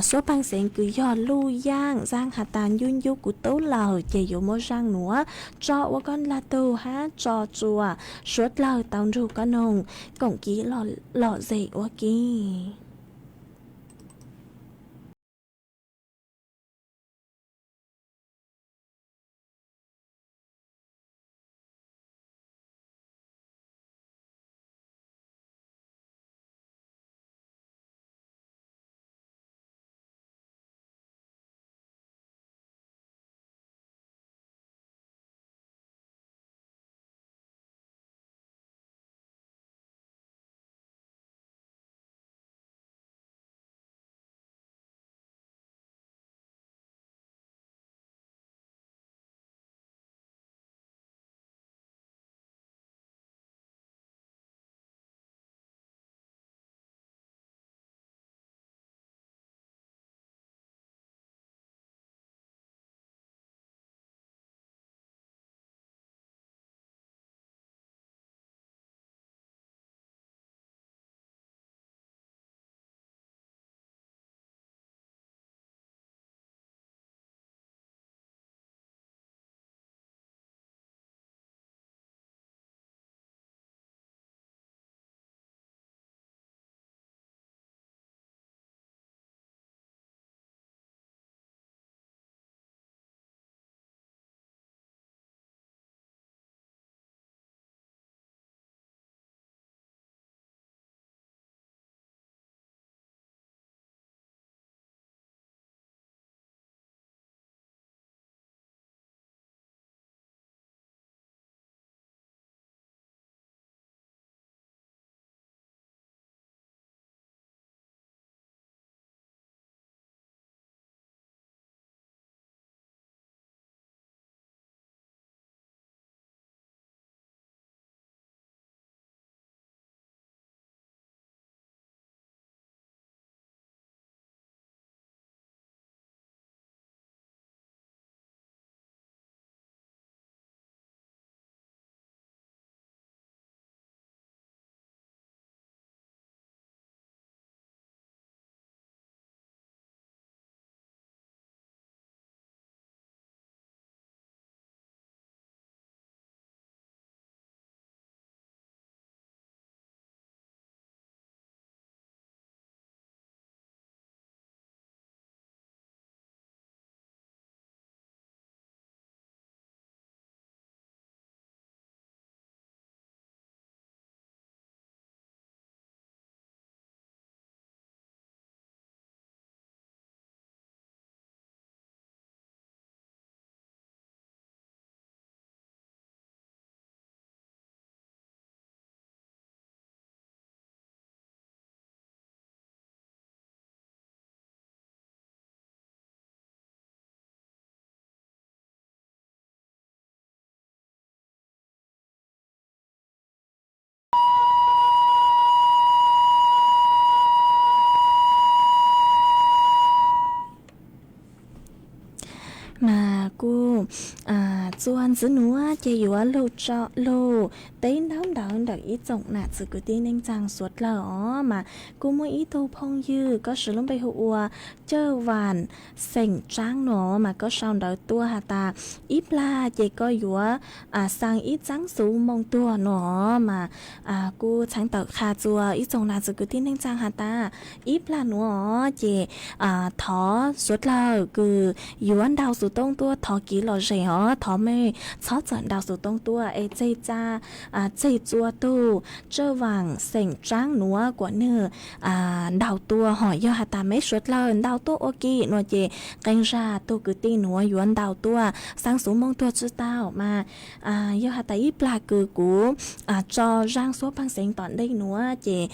ซัวปังเสียงคือยอดลู่ย่างจ้างหาตานยุนอยู่กูตู้เหล่าเจอยู่โมช่างหนัวเจาะกอนลัดโตห้าจอจัวชดเหล่าเตารูก็นงก่งกี้หล่อเจวกี้ mà cô chuan giữ núa chỉ yếu lô cho lô tới đón đón được ý trọng nạt sự cứ tin anh chàng suốt lỡ mà cô mỗi ý tô phong dư có sự lông bay hụa chơi vàn sành tráng nó mà có sao đỡ tua hà ta ít la chỉ có yếu sang ít trắng số mong tua nó mà cô sáng tạo khá chùa ý trọng nạt sự cứ tin anh chàng hà ta ít la nó chỉ thó suốt lỡ cứ yếu anh đào số tông tua thó kỹ lò rẻ thó mê chó trận đào số tông tua ê chê cha chê chua tu chơ vàng sành tráng núa của nửa đào tua hỏi do hà ta mấy suốt lần đào tua ok nó chỉ canh ra tu cứ tin núa yuan đào tua sang số mong tua chứ tao mà do hà ta ít là cứ cú cho rang số bằng sành tọn đây núa chỉ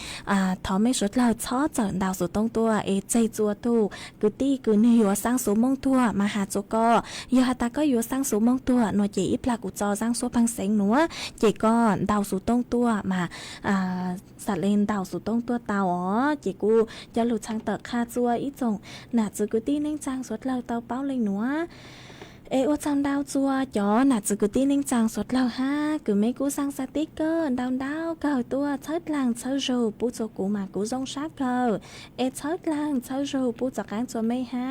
thó mấy suốt lần chó trận đào số tông tua ê chê chua tu cứ ti cứ nửa sang số mong tua mà hà chỗ co giờ hà ta có yếu sang số mong tua nó chỉ ít là cụ cho sang số bằng sánh nữa chỉ có đào số tông tua mà sạt lên đào số tông tua tàu chỉ cụ cho lụt sang tờ kha chua ít rồng nạt chứ cứ tin anh trang suốt lâu tàu báo lên nữa เอวจังดาวจัวจอน่ะจะกูตีนิ่งจังสดเราฮะกูไม่กูสั่งสติ๊กเกอร์ดาวเก่าตัวเชิดหลังเชิดรูปูจัวกูมากูจงชักเกอเอเชิดหลังเชิดรูปูจักการจัวไม่ฮะ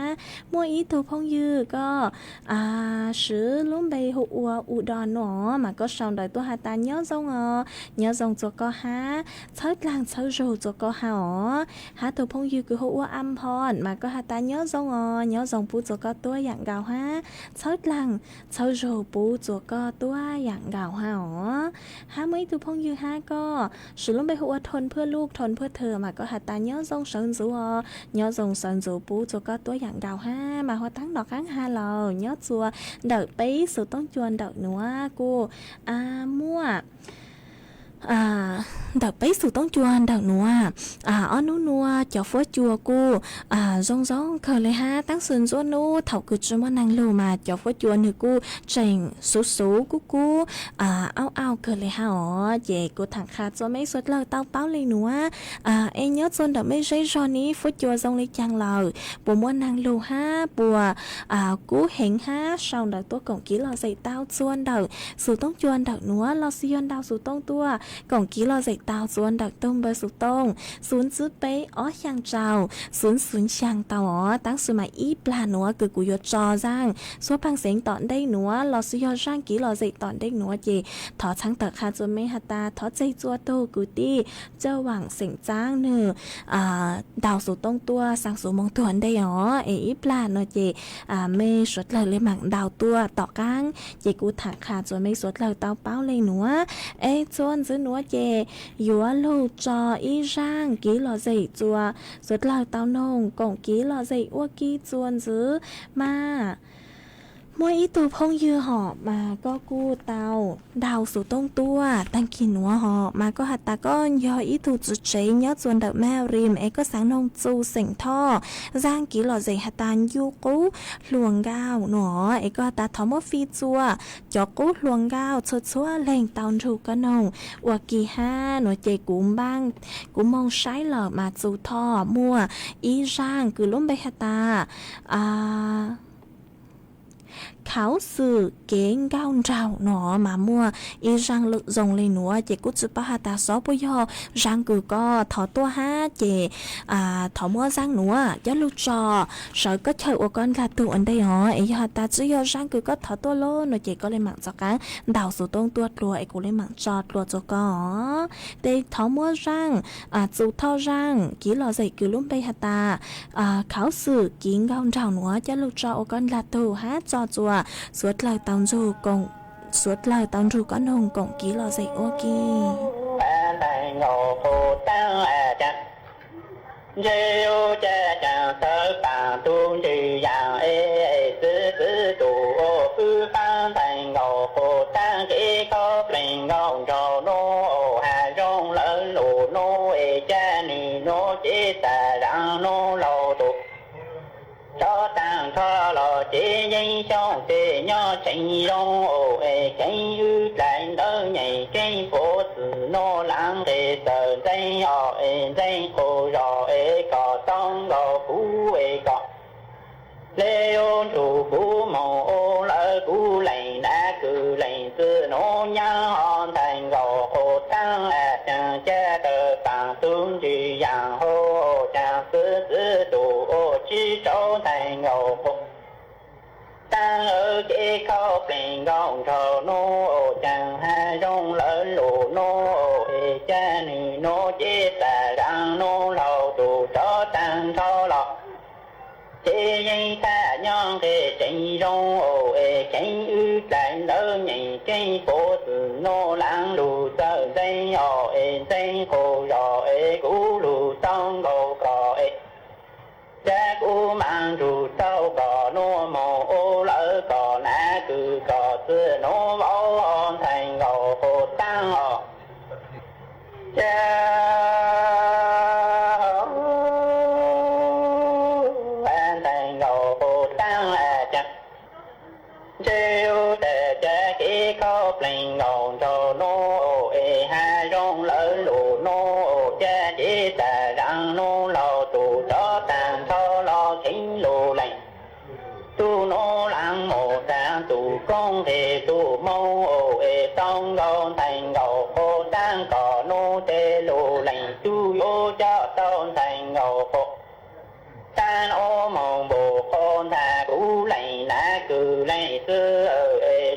มัวอีตัวพงยือก็ซื้อลุ้มใบหัวอุดรหนอมาก็ชาวดอยตัวหาตาเนื้อจงเนื้อจงจัวก็ฮะเชิดหลังเชิดรูจัวก็หาหาตัวพงยือคือหัวอัมพรมาก็หาตาเนื้อจงเนื้อจงปูจัวก็ตัวอย่างเก่าฮะเชิดหลังเชิดรูปูจัวก็ตัวอย่างเก่าฮะหาไม่ตัวพงยือฮะก็ซื้อลุ้มใบหัวทนเพื่อลูกทนเพื่อเธอมาก็หาตาเนื้อจงเสินจูเนื้อจงเสินจูปูจัวก็ตัวอย่างเก่าฮะมาหัวตั้งดอกข้างฮาเราเนื้อจัวเดาไปสู่ต้องจวนเดาหนัวกูมั่วเดาไปสู่ต้องจวนเดาหนัวอ้อนัวจะฟ้อจัวกูรองเคยเลยฮะตั้งส่วนจวนนู้เท่าคือจวนนางโลมาจะฟ้อจวนหนึ่งกูเจ๋งสูกูเอาเคยเลยฮะเย่กูถังขาดจวนไม่สุดเลยเต้าเป้าเลยหนัวเอ็งเนื้อจวนเดาไม่ใช่จวนนี้ฟ้อจัวรองเลยจังเราปัวม้วนนางโลฮะปัวกูเห็นฮะชาวเดาตัวของกี้เราใส่เต้าจวนเดาสู่ต้องจวนเดาหนัวเราซียนเดาสู่ต้องตัวก่องกี้เราใส่เตาจวนดักต้มเบอร์สุต้งศูนย์ซื้อไปช่างเจ้าศูนย์ช่างเตาตั้งสมัยอีปลาหนัวคือกูยอจอร่างสัวพังเสียงตอนได้หนัวเราซื้อยอร่างกี้เราใส่ตอนได้หนัวเจถอช่างเตะคาจวนไม่หัตตาถอใจจัวโตกูตี้เจ้าหวังเสียงจ้างเนอดาวสุต้งตัวสั่งสูมองตัวได้อีปลาเนอเจไม่สดเลยหมังดาวตัวต่อก้างเจกูถักคาจวนไม่สดเลยเตาเป้าเลยหนัวจวนซื้อหนัวเจยัวลูจออีร่างกี้หล่อใจจัวสุดเหล่าเต้านงกงกี้หล่อใจอ้วกี้จวนซื้อมามัวอีตัวพงยือหอบมาก็กู้เตาดาวสู่ต้งตัวตั้งกินหัวหอบมาก็หัดตาก้อนยออีตัวจุดเฉยเนื้อจวนเดาแม่ริมก็สังนงจูเสียงท่อร่างกี้หล่อใจหัดตานยูกู้หลวงก้าวหนอก็ตาทอมฟีจัวจอกู้หลวงก้าวชัวแหล่งเตาถูกก็นงอวกีห้าหน่วยเจกุ้มบ้างกุ้มมองใช้หล่อมาจูท่อมัวอีร่างคือล้มใบหัดตาเขาสื่อเก่งก้าวเจ้าหนอมามัวอีรังลึกจงเลยหนัวเจกุจุปะหาตาซอปยอรังกูก็ถอตัวห้าเจถอมัวรังหนัวยอลูจอสอยก็เฉยอกันกาตัวอันได้ยอตาจุยอรังกูก็ถอตัวโลหน่อยเจก็เลยหมั่งจอกันดาวสู่ตรงตัวตัวกูเลยหมั่งจอตัวจก็เดถอมัวรังจูเท่ารังกี่หล่อใส่กูลุ่มไปหาตาเขาสื่อกิ้งก้าวเจ้าหนัวยอลูจอกันกาตัวห้าจอจัวsuốt lời tao ru có nồng cổng ký lò dậy ô kì Diêu cha cha sơ bà tu trì già sư tu phư phan thành ngộ phù tăng kỹ có bình ngộ rồ nô hà rong lỡ lù nô cha nì nô chế tà răng nô lầu tu cho tăng cho lò chế dây cho chế nhó chạy rong chạy ư lại đỡ nhảy cây phố sự nô lãng để sợ dây dây khổ rò có tông gò phú có lê ôn chủ phú màu lỡ phú lầy đã cử lầy sư nô nhá hòn thành gò khổ tăng chàng cha tờ tàng tương trì giang hô chàng sư tù chi trâu thành gò khổ tăng ở kế khóc bình gọng thờ nô chàng hai rong lỡ lù nô cha nì nô chế tà răng nô lầu tù cho tăng cho lọ chế dây ta nhon kê chạy rong chạy ư lại đỡ nhảy cây phố từ nô lãng lù sơ dây dây khổ rò cú lù xong gầu cò cha cú mang rù sau cò nô mồ lỡ cò nã cừ cò xưa nô máu thành gầu khổ tăng cha thành gầu khổ tăng cha chiêu tề cha kỹ khóc lên ngầu cho nô hai rong lỡ lù nô cha chỉ tà răng nô lầu tù cho tàn cho lo kính lù lành tu nô lãng mồ ta tu mô tông gòn thành ngầu cô tăng cỏ nô tê lù lành chu ô cho tôn thành ngầu cô tan ô mong bồ con thà cú lành lá cừ lành xưa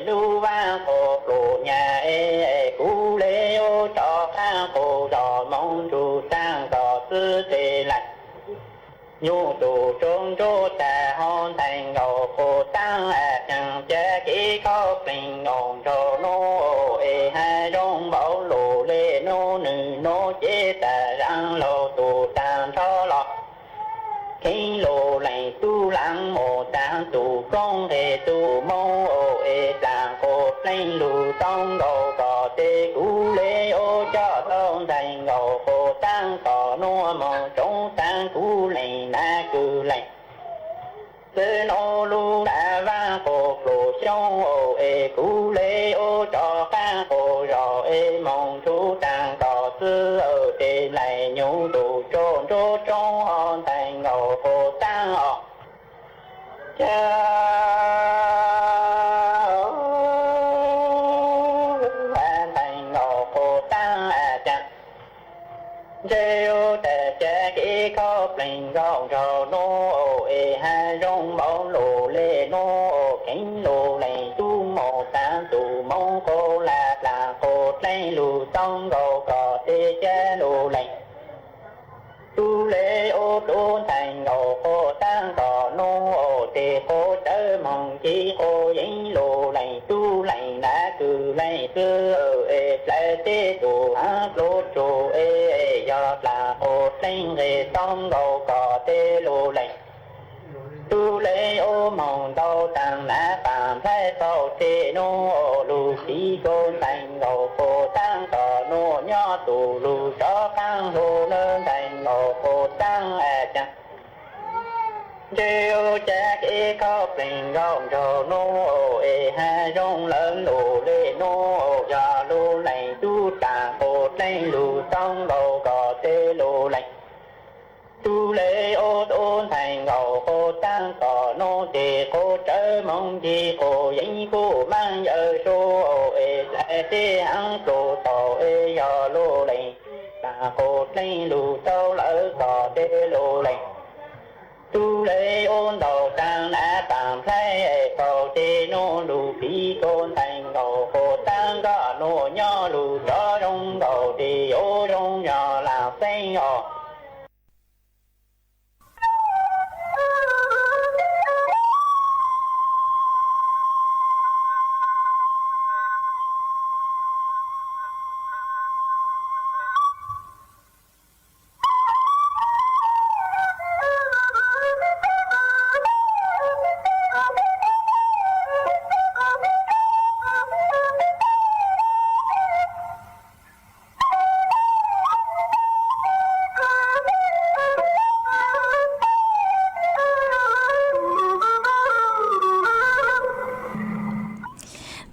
lu va cô lù nhà cú lê ô cho khang cô đò mong chu sang đò sư tê lành nhu tù trôn trô tà hôn thành ngầu cô tăng chẳng chế kỹ khóc bình ngôn trô nô hai rong bảo lù lê nô nữ nô chế tà răng lô tù tàn thó lọ khi lô lành tu lăng mô tàn tù công thể tù mô tàn cô lành lù tông đầu cỏ tê cú lê ô cho tông thành ngầu cô tăng cỏ nô mong trống tăng cú lành na cư lành sư nô lu đã va cô lù sông cú lê ô cho khang cô rò mong chú tăng cỏ sư tê lại nhũ đủ trôn trô trông hòn thành ngầu cô tăng họ thành ngầu cô tăng chẳng rêu tè chế kỹ khóc lành gọng trò nô hai rong bảo lù lê nô cánh lù lành tu mô tán tù mong cô là cô lành lù tông gầu cỏ tê chế lù lành tu lê ô đôn thành ngầu cô tăng cỏ nô tê cô tớ mong chi cô dính lù lành tu lành đã cử lành xưa lại tê tù hát lô trù do là cô lành tông gầu cỏ tê lù lành tu lê ô mong đau tăng lá phạm thái tàu tê nô lù xí cô thành ngầu cô tăng cỏ nô nhó tù lù cho khang hồ nơn thành ngầu cô tăng chẳng rêu cha kê khóc bình gọng trò nô hai rong lớn lù lê nô do lù lành tu tà cô lành lù tông đầu cỏ tê lù lành tu lê ô tôn thành ngầu cô tăng cỏ nô tê cô trở mong chi cô dính cô mang giờ số lại tê hăng cô tổ do lù lành tà cô lành lù tâu lỡ cỏ tê lù lành tu lê ôn đầu tăng đã tạm thay cầu tê nô lù phí tôn thành ngầu cô tăng có nô nho lù cho trong đầu tê ô trong nhỏ là xanh nhỏ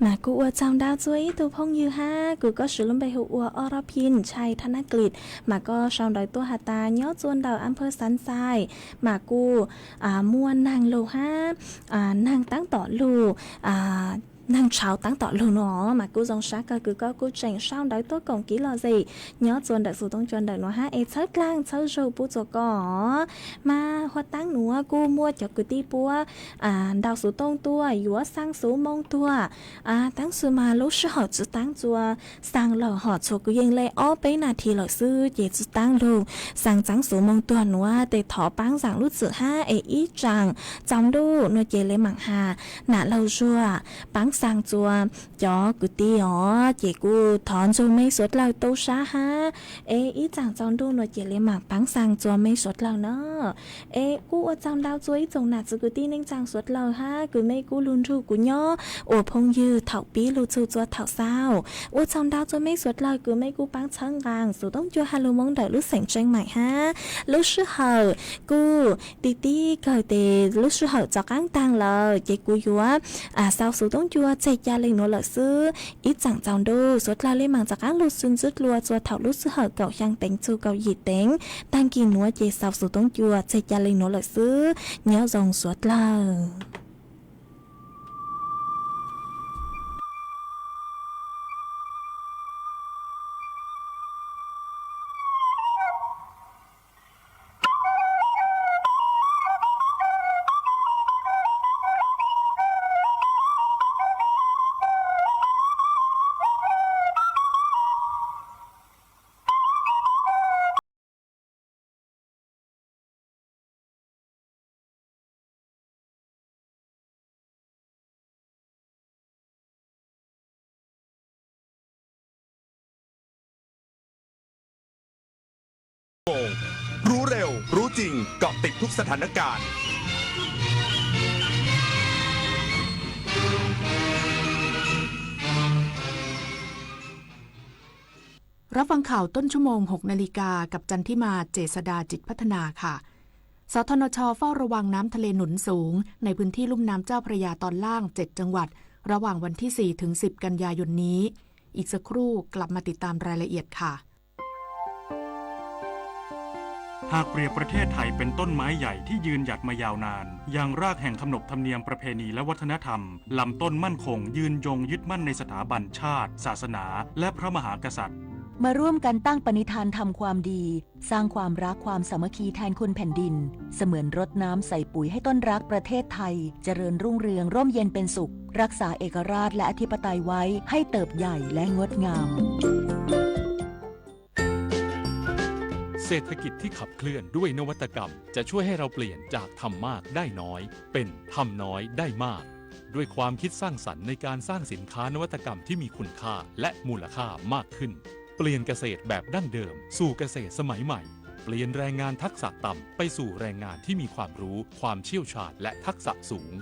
màกูอวดจำดาวจุ้ยตัวพงยูฮะกูก็สุลมไปหัวอรพินชัยธนกฤษมาก็ชาวดอยตัวหาตาย้อจวนดาวอำเภอสันทรายมากูมวนนางโลฮะนางตั้งต่อลูnàng cháu tăng tỏ lù nó mà cô dòng sát cơ cứ có cô chỉnh sao đấy tôi còn kỹ là gì nhớ chuẩn đặc số tông chuẩn đặc nó ha chết lang chết rồi bố cho có mà hoa tăng nữa cô mua cho cứ tí búa đào số tông tua dúa sang số mông tua tăng số mà lúc sau họ chỉ tăng chùa sang lò họ cho cứ yên lệ ó bấy là thì lợi sư chỉ tăng lù sang trắng số mông tua nữa để thọ bán rằng lúc chữ ha ít rằng trong đu nó chỉ lấy mảng hà nã lâu chùa bán sang chùa cho cứ tí ó chỉ cô thọn cho mấy suất lao tô xa ha ít rằng trong đu nó chỉ lấy mảng bán sang chùa mấy suất lao nó cô ở trong đau chuối trong nạt cứ tí nên trang suất lao ha cứ mấy cô luôn ru của nhó ở phong như thảo bí lưu chu chùa thảo sao ở trong đau cho mấy suất lao cứ mấy cô bán trắng vàng số đông cho hai lô mong đợi lúc sành tranh mày ha lúc sư hở cô tí tí cởi tề lúc sư hở cho cán tăng lờ chỉ cô dúa sao số đông chua chạy cha lên nó lợi sư ít chẳng trong đô suất lao lên mảng cho cán lúc xuân rút lùa chùa thảo lúc sư hở cậu sang tính chu cậu gì tính tăng kỳ núa chỉ sao số đông chua chạy cha lên nó lợi sư nhớ dòng suất lao รู้เร็วรู้จริงเกาะติดทุกสถานการณ์รับฟังข่าวต้นชั่วโมง 6 นาฬิกากับจันทิมาเจษดาจิตพัฒนาค่ะสทนช.เฝ้าระวังน้ำทะเลหนุนสูงในพื้นที่ลุ่มน้ำเจ้าพระยาตอนล่าง 7 จังหวัดระหว่างวันที่ 4 ถึง 10 กันยายนนี้อีกสักครู่กลับมาติดตามรายละเอียดค่ะหากเปรียบประเทศไทยเป็นต้นไม้ใหญ่ที่ยืนหยัดมายาวนานอย่างรากแห่งขนบธรรมเนียมประเพณีและวัฒนธรรมลำต้นมั่นคงยืนยงยึดมั่นในสถาบันชาติศาสนาและพระมหากษัตริย์มาร่วมกันตั้งปณิธานทำความดีสร้างความรักความสามัคคีแทนคุณแผ่นดินเสมือนรดน้ำใส่ปุ๋ยให้ต้นรักประเทศไทยเจริญรุ่งเรืองร่มเย็นเป็นสุขรักษาเอกราชและอธิปไตยไว้ให้เติบใหญ่และงดงามเศรษฐกิจที่ขับเคลื่อนด้วยนวัตกรรมจะช่วยให้เราเปลี่ยนจากทำมากได้น้อยเป็นทำน้อยได้มากด้วยความคิดสร้างสรรค์ในการสร้างสินค้านวัตกรรมที่มีคุณค่าและมูลค่ามากขึ้นเปลี่ยนเกษตรแบบดั้งเดิมสู่เกษตรสมัยใหม่เปลี่ยนแรงงานทักษะต่ำไปสู่แรงงานที่มีความรู้ความเชี่ยวชาญและทักษะสูง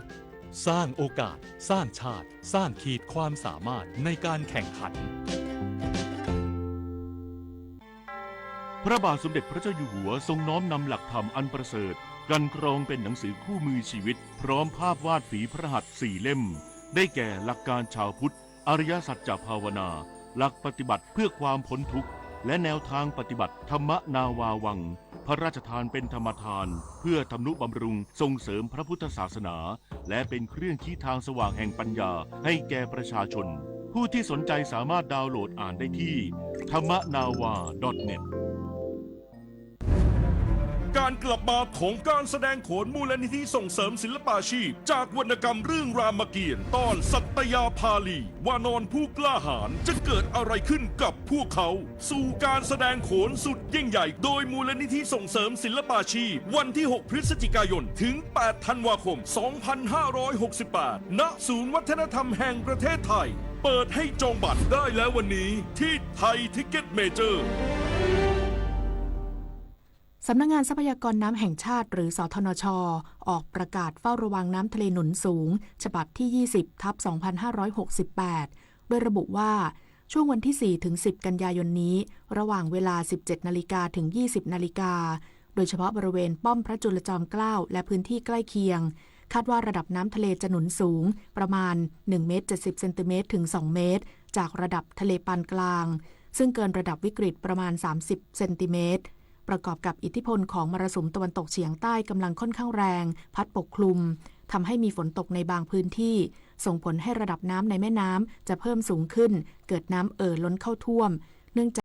สร้างโอกาสสร้างชาติสร้างขีดความสามารถในการแข่งขันพระบาทสมเด็จพระเจ้าอยู่หัวทรงน้อมนำหลักธรรมอันประเสริฐกันกรองเป็นหนังสือคู่มือชีวิตพร้อมภาพวาดฝีพระหัตถ์4 เล่มได้แก่หลักการชาวพุทธอริยสัจจภาวนาหลักปฏิบัติเพื่อความพ้นทุกข์และแนวทางปฏิบัติธรรมนาวาวังพระราชทานเป็นธรรมทานเพื่อทำนุบำรุงส่งเสริมพระพุทธศาสนาและเป็นเครื่องชี้ทางสว่างแห่งปัญญาให้แก่ประชาชนผู้ที่สนใจสามารถดาวน์โหลดอ่านได้ที่thammanava.netการกลับมาของการแสดงโขนมูลนิธิส่งเสริมศิลปาชีพจากวรรณกรรมเรื่องรามเกียรติ์ตอนสัตยาภาลีวานอนผู้กล้าหาญจะเกิดอะไรขึ้นกับพวกเขาสู่การแสดงโขนสุดยิ่งใหญ่โดยมูลนิธิส่งเสริมศิลปาชีพวันที่ 6 พฤศจิกายนถึง 8 ธันวาคม 2568 ณ ศูนย์วัฒนธรรมแห่งประเทศไทยเปิดให้จองบัตรได้แล้ววันนี้ที่ไทยทิกเก็ตเมเจอร์สำนักงานทรัพยากรน้ำแห่งชาติหรือสทนช.ออกประกาศเฝ้าระวังน้ำทะเลหนุนสูงฉบับที่ 20/2568 โดยระบุว่าช่วงวันที่ 4 ถึง 10 กันยายนนี้ระหว่างเวลา 17 นาฬิกาถึง 20 นาฬิกาโดยเฉพาะบริเวณป้อมพระจุลจอมเกล้าและพื้นที่ใกล้เคียงคาดว่าระดับน้ำทะเลจะหนุนสูงประมาณ1 เมตร 70 เซนติเมตรถึง 2 เมตรจากระดับทะเลปานกลางซึ่งเกินระดับวิกฤตประมาณ 30 เซนติเมตรประกอบกับอิทธิพลของมรสุมตะวันตกเฉียงใต้กำลังค่อนข้างแรงพัดปกคลุมทำให้มีฝนตกในบางพื้นที่ส่งผลให้ระดับน้ำในแม่น้ำจะเพิ่มสูงขึ้นเกิดน้ำล้นเข้าท่วมเนื่องจาก